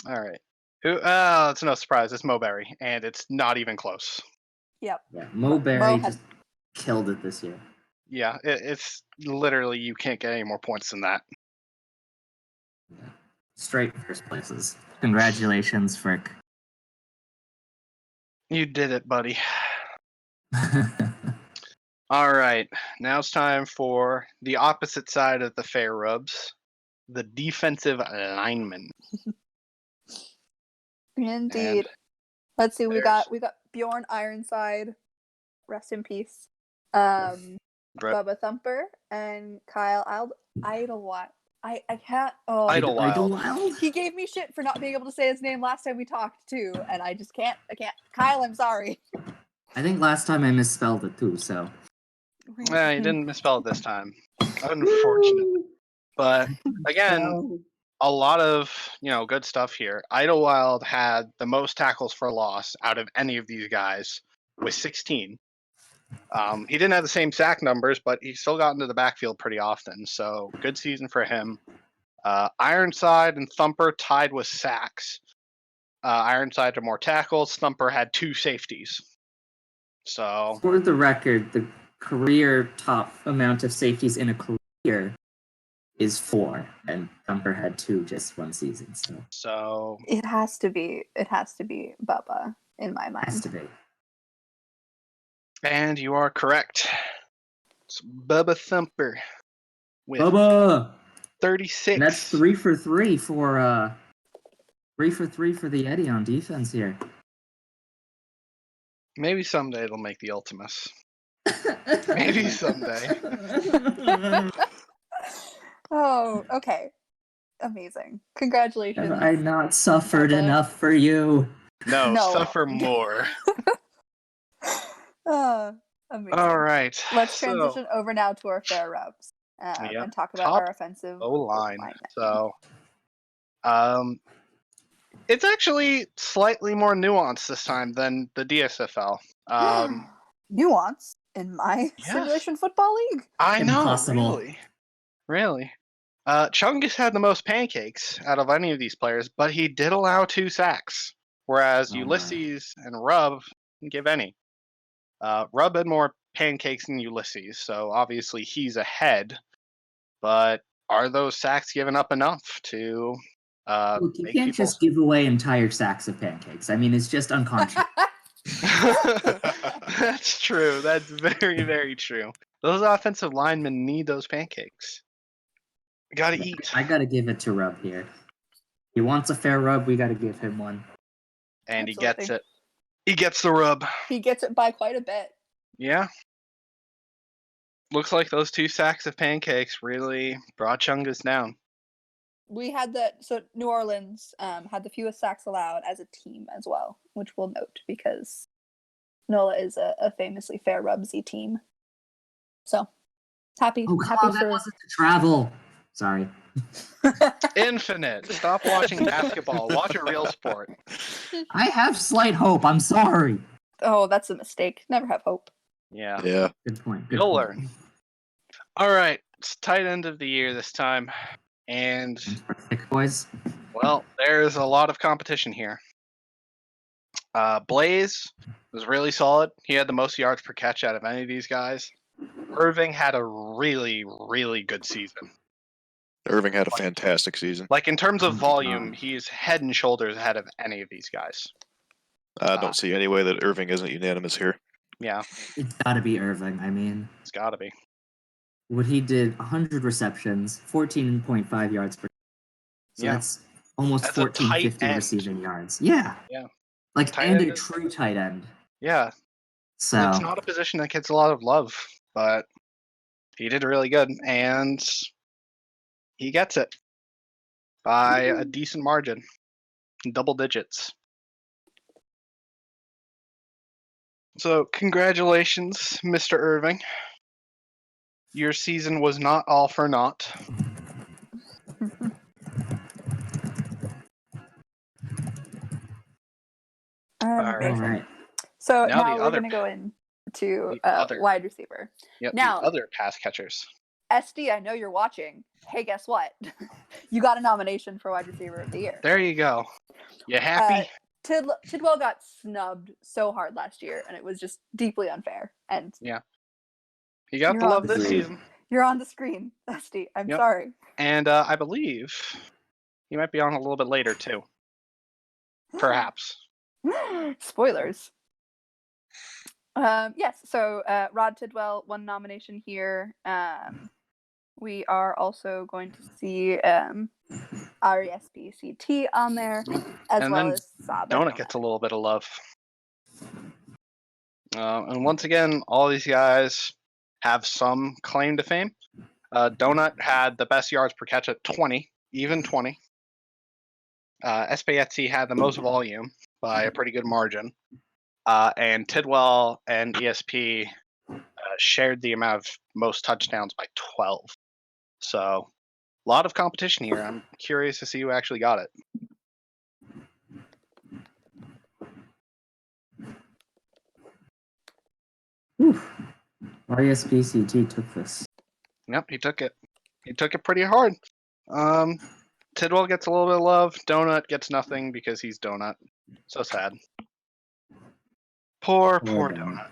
All right. It's no surprise. It's Mo Berry, and it's not even close. Yep. Yeah, Mo Berry just killed it this year. Yeah, it's literally you can't get any more points than that. Straight first places. Congratulations, Frick. You did it, buddy. All right, now it's time for the opposite side of the fair rubs, the defensive lineman. Indeed. And Let's see. We got Bjorn Ironside. Rest in peace. Bubba Thumper and Kyle Idlewild. I can't. Oh, Idlewild. He gave me shit for not being able to say his name last time we talked too, and I just can't. I can't. Kyle, I'm sorry. I think last time I misspelled it too, so. Yeah, you didn't misspell it this time. Unfortunate. But again, a lot of good stuff here. Idlewild had the most tackles for loss out of any of these guys with 16. He didn't have the same sack numbers, but he still got into the backfield pretty often. So good season for him. Ironside and Thumper tied with sacks. Ironside had more tackles. Thumper had 2 safeties. So for the record, the career top amount of safeties in a career is 4, and Thumper had 2 just one season. So it has to be Bubba in my mind. Has to be. And you are correct. It's Bubba Thumper with Bubba! 36. And that's 3 for 3 for 3 for 3 for the Eddie on defense here. Maybe someday it'll make the Ultimus. Maybe someday. Oh, okay. Amazing. Congratulations. Have I not suffered Bubba. enough for you? No, No. suffer more. Amazing. All right. Let's transition over now to our fair rubs and talk about our offensive O-line. linemen. So, it's actually slightly more nuanced this time than the DSFL. Nuance in my simulation football league. I know, Impossible. really. Chungus had the most pancakes out of any of these players, but he did allow 2 sacks, whereas Ulysses and Rub didn't give any. Rub had more pancakes than Ulysses, so obviously he's ahead. But are those sacks given up enough to Look, you make can't people... just give away entire sacks of pancakes. I mean, it's just unconscious. That's true. That's very, very true. Those offensive linemen need those pancakes. We gotta eat. I gotta give it to Rub here. He wants a fair rub. We gotta give him one. And he Absolutely. gets it. He gets the rub. He gets it by quite a bit. Yeah. Looks like those 2 sacks of pancakes really brought Chungus down. We had so New Orleans had the fewest sacks allowed as a team as well, which we'll note because NOLA is a famously fair rubsy team. So happy Oh, come happy on, that for wasn't the travel. Sorry. Infinite. Stop watching basketball. Watch a real sport. I have slight hope. I'm sorry. Oh, that's a mistake. Never have hope. Yeah. Yeah. Good point. Good You'll point. learn. All right. It's tight end of the year this time. And, Thick boys. well, there's a lot of competition here. Blaze was really solid. He had the most yards per catch out of any of these guys. Irving had a really, really good season. Irving had a fantastic season. Like, in terms Oh of my volume, God. he's head and shoulders ahead of any of these guys. I don't see any way that Irving isn't unanimous here. Yeah, It's gotta be Irving. I mean, it's got to be. what he did 100 receptions, 14.5 yards per. So Yeah. that's almost As a tight 1450 end. receiving yards. Yeah. Yeah. Like, Tight and end a is- true tight end. Yeah, So, it's not a position that gets a lot of love, but he did really good, and he gets it by a decent margin, double digits. So, congratulations, Mr. Irving. Your season was not all for naught. Perfect. all right. So Now now the we're other- going to go into the other- wide receiver. Yep, Now- the other pass catchers. SD, I know you're watching. Hey, guess what? You got a nomination for wide receiver of the year. There you go. You happy? Tidwell got snubbed so hard last year, and it was just deeply unfair. And You got you're the on love the this screen. season. you're on the screen, SD. I'm Yep. sorry. And I believe he might be on a little bit later, too. Perhaps. Spoilers. Yes, so Rod Tidwell, one nomination here. We are also going to see RESPCT on there, as And well then as Saba. Donut gets a little bit of love. And once again, all these guys have some claim to fame. Donut had the best yards per catch at 20, even 20. Espayetti had the most volume by a pretty good margin. And Tidwell and ESP shared the amount of most touchdowns by 12. So, a lot of competition here. I'm curious to see who actually got it. RESPCT took this. Yep, he took it. He took it pretty hard. Tidwell gets a little bit of love. Donut gets nothing because he's Donut. So sad. Poor Donut.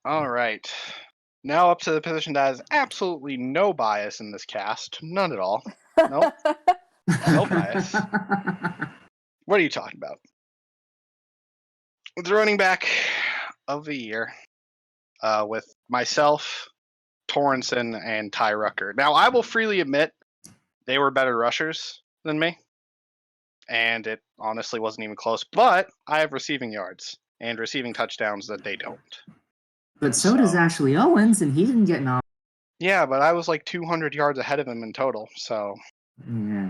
All right. Now up to the position that has absolutely no bias in this cast. None at all. Nope. No bias. What are you talking about? The running back of the year with myself, Torrenson, and Ty Rucker. Now, I will freely admit they were better rushers than me, and it honestly wasn't even close. But I have receiving yards and receiving touchdowns that they don't. But so does So- Ashley Owens, and he didn't get nominated. Yeah, but I was like 200 yards ahead of him in total, so... Yeah.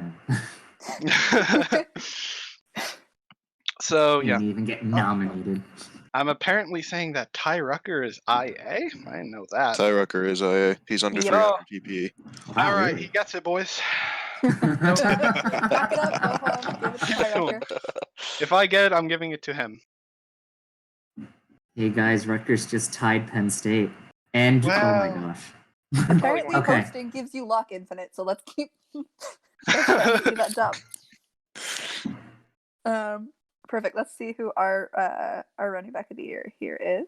So, He yeah. didn't even get nominated. I'm apparently saying that Ty Rucker is IA? I didn't know that. Ty Rucker is IA. He's under Yeah. 300 PPE. Wow, All right, really? he gets it, boys. Back it up, go home, give it to Ty Rucker. If I get it, I'm giving it to him. Hey guys, Rutgers just tied Penn State. And oh my Wow. gosh. Apparently, Okay. hosting gives you luck, Infinite. So let's keep let's see that jump. Perfect. Let's see who our running back of the year here is.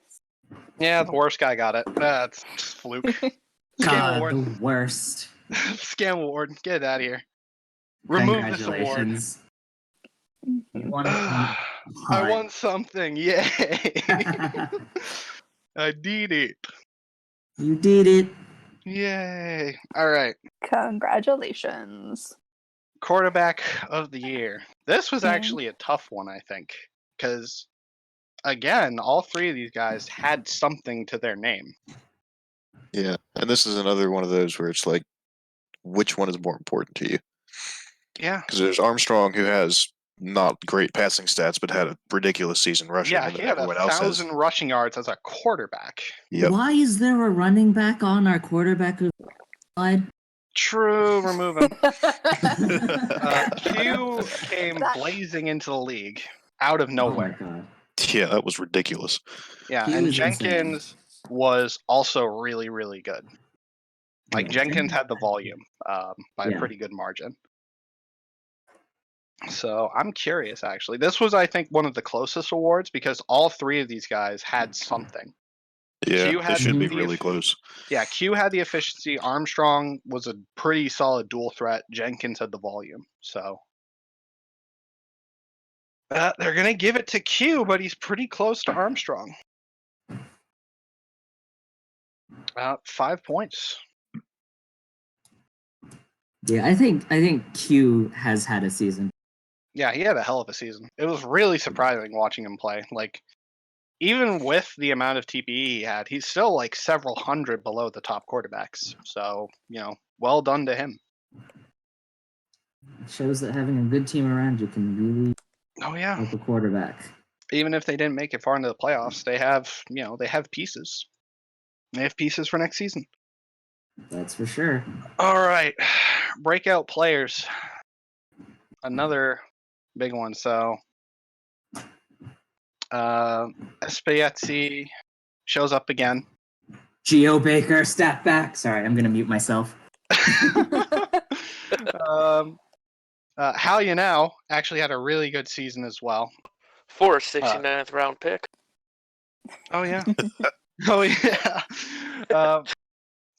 Yeah, the worst guy got it. That's fluke. Scam God, award. the worst. Scam award. Get it out of here. Remove this award. Congratulations. You won I won something. Yay! I did it. You did it. Yay. All right. Congratulations. Quarterback of the year. This was And- actually a tough one, I think, because again, all three of these guys had something to their name. Yeah, and this is another one of those where it's like, which one is more important to you? Yeah. Because there's Armstrong, who has not great passing stats, but had a ridiculous season rushing. Yeah, and he then had everyone else has. 1,000 rushing yards as a quarterback. Yep. Why is there a running back on our quarterback slide? True, remove him. Q Oh came That- blazing into the league out of my nowhere. god. Yeah, that was ridiculous. Yeah, He and was Jenkins was also really, really good. Like Yeah, Jenkins had the volume by a Yeah. pretty good margin. So I'm curious, actually. This was, I think, one of the closest awards because all three of these guys had something. Yeah, Q they had should be the really close. Yeah, Q had the efficiency. Armstrong was a pretty solid dual threat. Jenkins had the volume. So they're going to give it to Q, but he's pretty close to Armstrong. 5 points. Yeah, I think Q has had a season. Yeah, he had a hell of a season. It was really surprising watching him play. Like, even with the amount of TPE he had, he's still like several hundred below the top quarterbacks. So, well done to him. It shows that having a good team around you can really Oh yeah. help a quarterback. Even if they didn't make it far into the playoffs, they have, they have pieces. They have pieces for next season. That's for sure. All right. Breakout players. Another big one. So, Spalletti shows up again. Geo Baker, step back. Sorry, I'm gonna mute myself. How you now actually had a really good season as well. For a 69th round pick. Oh yeah. Oh yeah.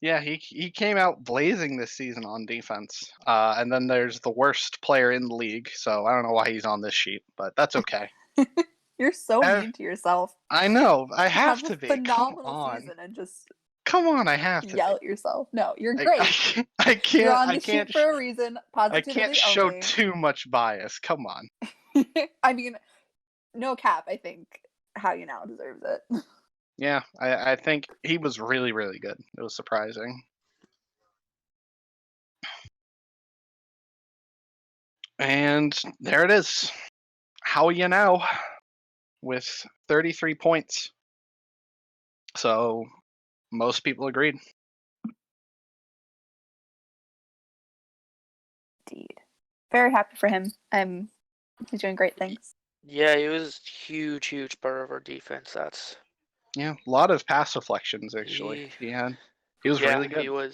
Yeah, he came out blazing this season on defense. And then there's the worst player in the league, so I don't know why he's on this sheet, but that's okay. You're so Ev- mean to yourself. I know. I have a to be. Come phenomenal on. season and just Come on, I have to. yell at yourself. No, you're be. great. I can't. You're on I the can't. sheet for a reason. I Positivity can't show only. too much bias. Come on. I mean, no cap. I think how you now deserves it. Yeah, I think he was really, really good. It was surprising. And there it is. How you now with 33 points. So most people agreed. Indeed. Very happy for him. He's doing great things. Yeah, he was huge part of our defense. That's Yeah, a lot of pass deflections actually. He was really good.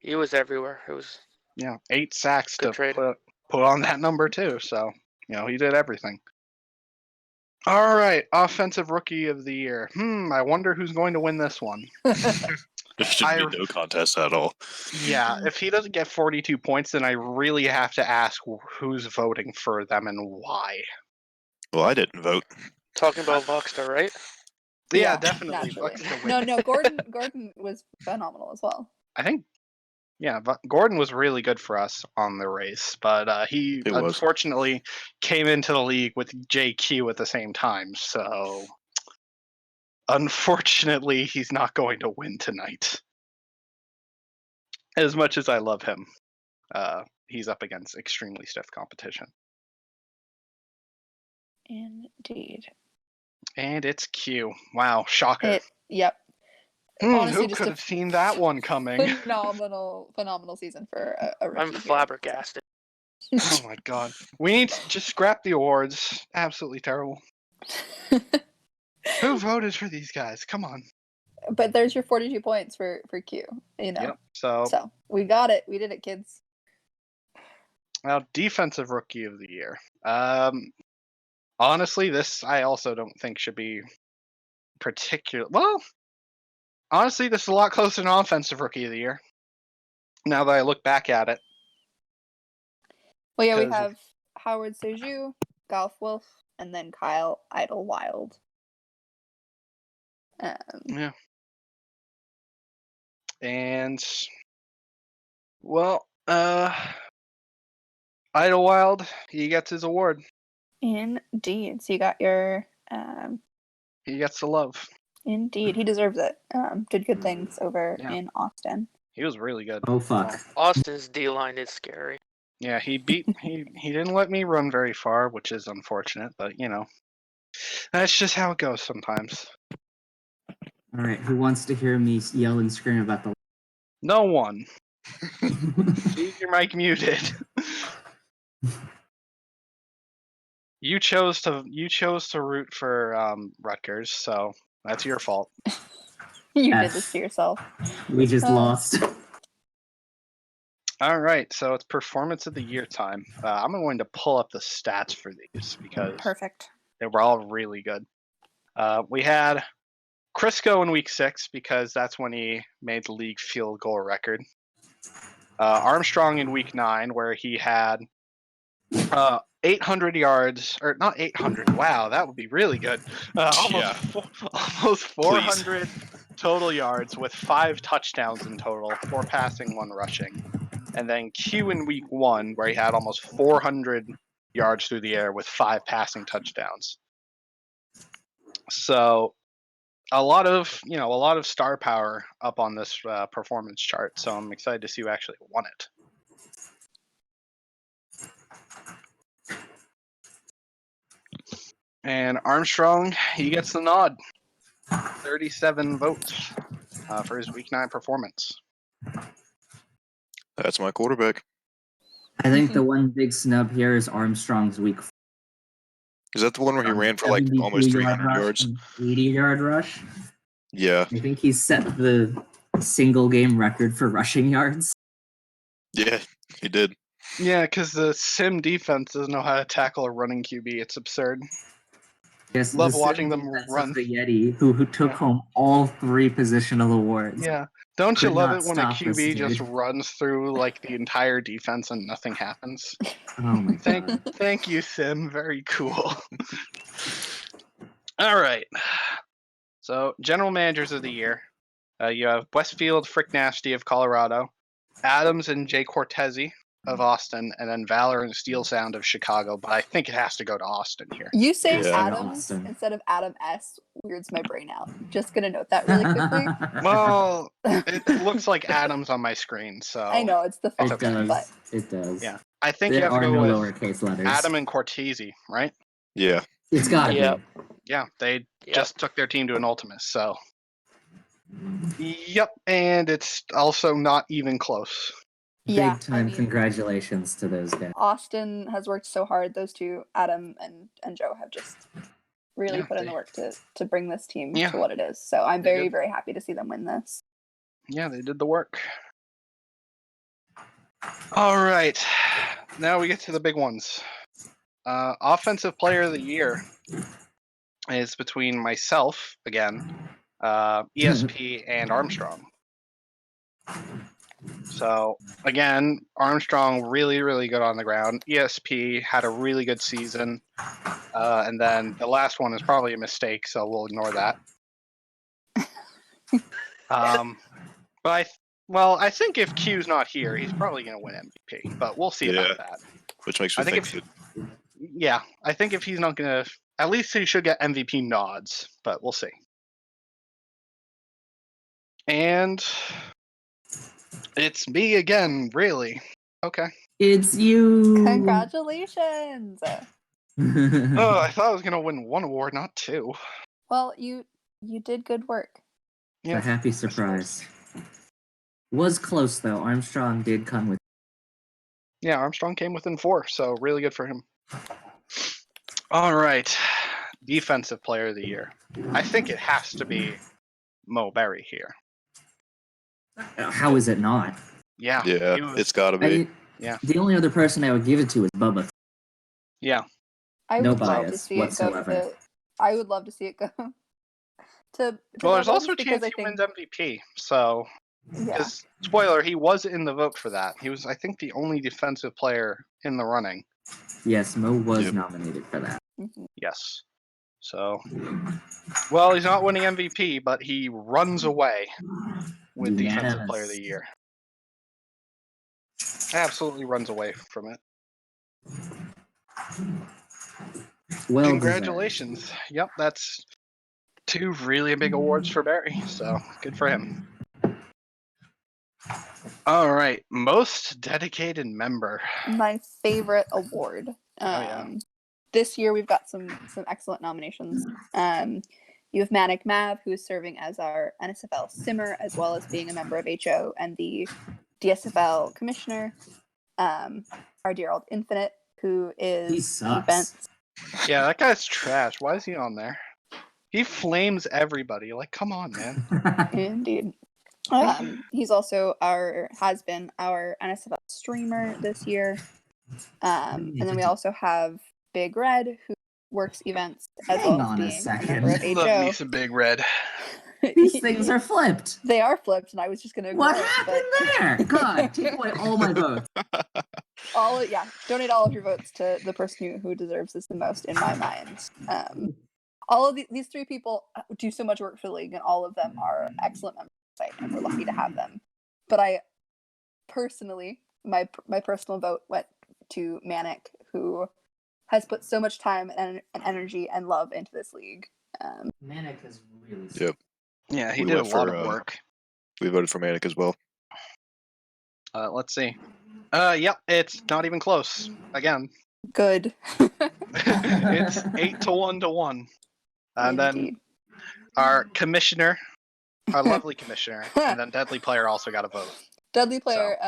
He was everywhere. It was 8 sacks good to trade. put on that number too. So he did everything. All right, offensive rookie of the year. I wonder who's going to win this one. There should be no contest at all. Yeah, if he doesn't get 42 points, then I really have to ask who's voting for them and why. Well, I didn't vote. Talking about Voxter, right? Yeah, definitely. Naturally. Bucks to No, win. Gordon was phenomenal as well. I think, but Gordon was really good for us on the race, but he It was. unfortunately came into the league with JQ at the same time. So, unfortunately, he's not going to win tonight. As much as I love him, he's up against extremely stiff competition. Indeed. And it's Q. Wow, shocker. Yep. Honestly, Who just could a have seen that one coming? phenomenal season for a rookie. I'm here. flabbergasted. Oh my god. We need to just scrap the awards. Absolutely terrible. Who voted for these guys? Come on. But there's your 42 points for Q. Yep. So So we got it. We did it, kids. now defensive rookie of the year. Honestly, this I also don't think should be particular. Well, honestly, this is a lot closer to offensive rookie of the year. Now that I look back at it. Well, yeah, we 'Cause- have Howard Seju, Golf Wolf, and then Kyle Idlewild. Yeah. And well, Idlewild, he gets his award. Indeed. So you got your He gets the love. indeed. He deserves it. Did good things over Yeah. in Austin. He was really good. Oh fuck. Austin's D line is scary. Yeah, he didn't let me run very far, which is unfortunate, but you know, that's just how it goes sometimes. All right, who wants to hear me yell and scream about the? No one. Leave your mic muted. You chose to root for Rutgers, so that's your fault. You did F. this to yourself. We just lost. All right, so it's performance of the year time. I'm going to pull up the stats for these because Perfect. they were all really good. We had Crisco in week 6 because that's when he made the league field goal record. Armstrong in week 9 where he had 800 yards, or not 800. Wow, that would be really good. Almost 400 total yards with 5 touchdowns in total, 4 passing, 1 rushing. And then Q in week 1 where he had almost 400 yards through the air with 5 passing touchdowns. So a lot of star power up on this performance chart. So I'm excited to see who actually won it. And Armstrong, he gets the nod. 37 votes for his week 9 performance. That's my quarterback. I think the one big snub here is Armstrong's week. Is that the one where he ran for like almost 300 yards? 80-yard rush. Yeah. I think he set the single game record for rushing yards. Yeah, he did. Yeah, because the Sim defense doesn't know how to tackle a running QB. It's absurd. Yes, Love the watching Sim them defense run. of the Yeti, who took home all 3 positional awards. Yeah. Don't you Could love not it when a stop us, QB just dude. runs through like the entire defense and nothing happens? Oh my god. Thank you, Sim. Very cool. All right. So, general managers of the year. You have Westfield Frick Nasty of Colorado, Adams and Jay Cortezi of Austin, and then Valor and Steel Sound of Chicago. But I think it has to go to Austin here. You saying Yeah. Adams Austin. instead of Adam S weirds my brain out. Just gonna note that really quickly. Well, it looks like Adams on my screen, so I know it's the font, It does. but It does. Yeah. I think you There have to are go no with lowercase letters. Adam and Cortezi, right? Yeah. It's gotta Yep. be. Yeah, they Yep. just took their team to an Ultimus, so. Yep, and it's also not even close. yeah, Big time I mean, congratulations to those guys. Austin has worked so hard. Those two, Adam and Joe, have just really Yeah, put in the work to bring this team Yeah. to what it is. So I'm They very, did. very happy to see them win this. Yeah, they did the work. All right, now we get to the big ones. Offensive Player of the Year is between myself, again, ESP, and Armstrong. So, again, Armstrong really, really good on the ground. ESP had a really good season. And then the last one is probably a mistake, so we'll ignore that. But I think if Q's not here, he's probably going to win MVP. But we'll see about that. Which makes I me think think that Yeah, I think if he's not going to, at least he should get MVP nods, but we'll see. And it's me again, really. Okay. It's you. Congratulations! Oh, I thought I was going to win 1 award, not 2. Well, you did good work. A happy surprise. Was close though. Armstrong did come with. Yeah, Armstrong came within 4, so really good for him. All right. Defensive Player of the Year. I think it has to be Mo Berry here. How is it not? Yeah. yeah, he was- it's got to be. Yeah. The only other person I would give it to is Bubba. Yeah. I No would love to bias see it go whatsoever. to. I would love to see it go to. Well, there's Bubba also a just because chance I he wins think. MVP. So, Yeah. because, spoiler, he was in the vote for that. He was, I think, the only defensive player in the running. Yes, Mo was Yep. nominated for that. Mhm. Yes. So, well, he's not winning MVP, but he runs away with Defensive Player of the Year. Absolutely runs away from it. Well Congratulations. Yep, that's 2 really big awards for Barry, so good for him. All right, most dedicated member. My favorite award. Yeah. This year we've got some excellent nominations. You have Manic Mav, who is serving as our NSFL Simmer, as well as being a member of HO and the DSFL Commissioner. Our dear old Infinite, who He is sucks. events. Yeah, that guy's trash. Why is he on there? He flames everybody. Like, come on, man. Indeed. He's also has been our NSFL streamer this year. And then we also have Big Red, who works events as Hang well as on a being a second. member of Love me HO. some Big Red. These things are flipped. They are flipped, and I was just going to ignore What it. happened there? God, take away all my votes. Donate all of your votes to the person who deserves this the most, in my mind. All of these 3 people do so much work for the league, and all of them are excellent members of the site, and we're lucky to have them. But I personally, my personal vote went to Manic, who has put so much time and energy and love into this league. Manic is really Yep. Yeah, he We did a went lot for, of work. We voted for Manic as well. Let's see. Yep, it's not even close. Again, Good. it's 8-1 to 1. And Indeed. then our commissioner, our lovely commissioner, and then Deadly Player also got a vote. Deadly Player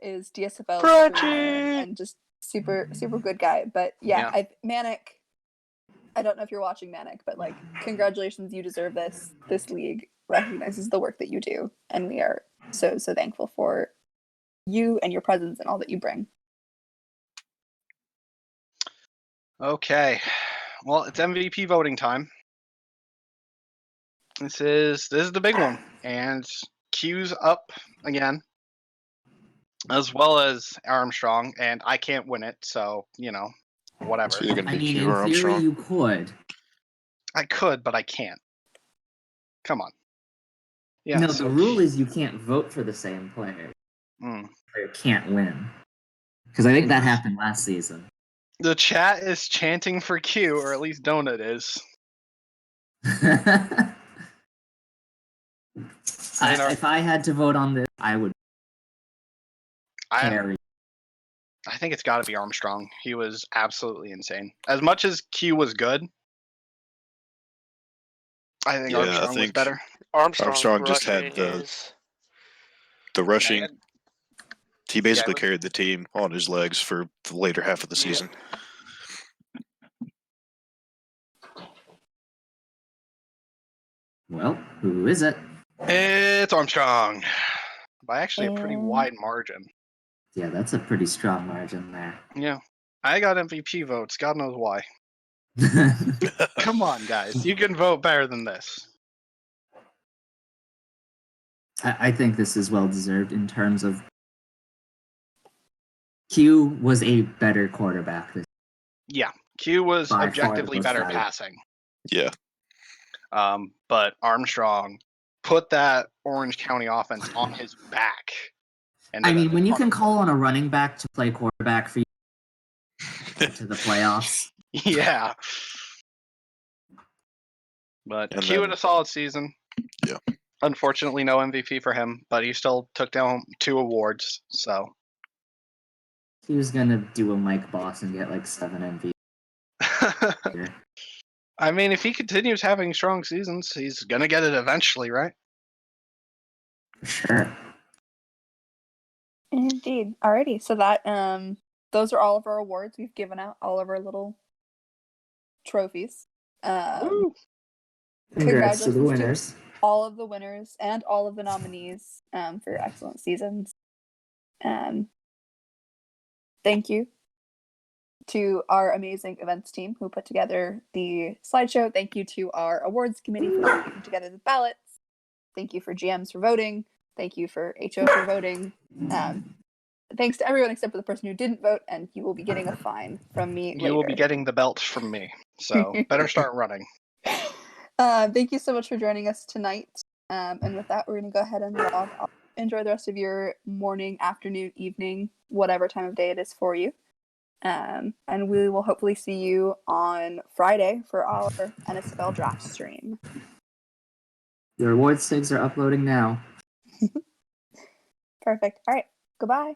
is DSFL Crunchy! streamer and just super good guy. But yeah. Manic. I don't know if you're watching, Manic, but like, congratulations, you deserve this. This league recognizes the work that you do, and we are so thankful for you and your presence and all that you bring. Okay, well, it's MVP voting time. This is the big one, and Q's up again, as well as Armstrong, and I can't win it, so whatever. It's either going to I be mean, Q or in theory, Armstrong. you could. I could, but I can't. Come on. Yeah. No, so the rule is you can't vote for the same player. Player can't win. Because I think that happened last season. The chat is chanting for Q, or at least Donut is. If I had to vote on this, I would carry. I think it's got to be Armstrong. He was absolutely insane. As much as Q was good, I think Armstrong was better. Armstrong just had the rushing. Yeah, He basically carried the team on his legs for the later half of the season. Well, who is it? It's Armstrong. By actually a pretty wide margin. Yeah, that's a pretty strong margin there. Yeah. I got MVP votes. God knows why. Come on, guys. You can vote better than this. I think this is well deserved in terms of Q was a better quarterback this Yeah. Q was by objectively far better the passing. Yeah. But Armstrong put that Orange County offense on his back. I mean, when you can call on a running back to play quarterback for you to the playoffs. Yeah. But And Q then- had a solid season. Yeah. Unfortunately, no MVP for him, but he still took down 2 awards. So He was gonna do a Mike Boss and get like 7 MVP. I mean, if he continues having strong seasons, he's gonna get it eventually, right? Sure. Indeed. Alrighty. So that those are all of our awards. We've given out all of our little trophies. Congrats to the congratulations winners. all of the winners and all of the nominees for excellent seasons. Thank you to our amazing events team who put together the slideshow. Thank you to our awards committee for putting together the ballots. Thank you for GMs for voting. Thank you for HO for voting. Thanks to everyone except for the person who didn't vote, and you will be getting a fine from me later. You will be getting the belt from me. So better start running. Thank you so much for joining us tonight. And with that, we're going to go ahead and log off. Enjoy the rest of your morning, afternoon, evening, whatever time of day it is for you. And we will hopefully see you on Friday for our NSFL draft stream. Your awards tags are uploading now. Perfect. All right. Goodbye.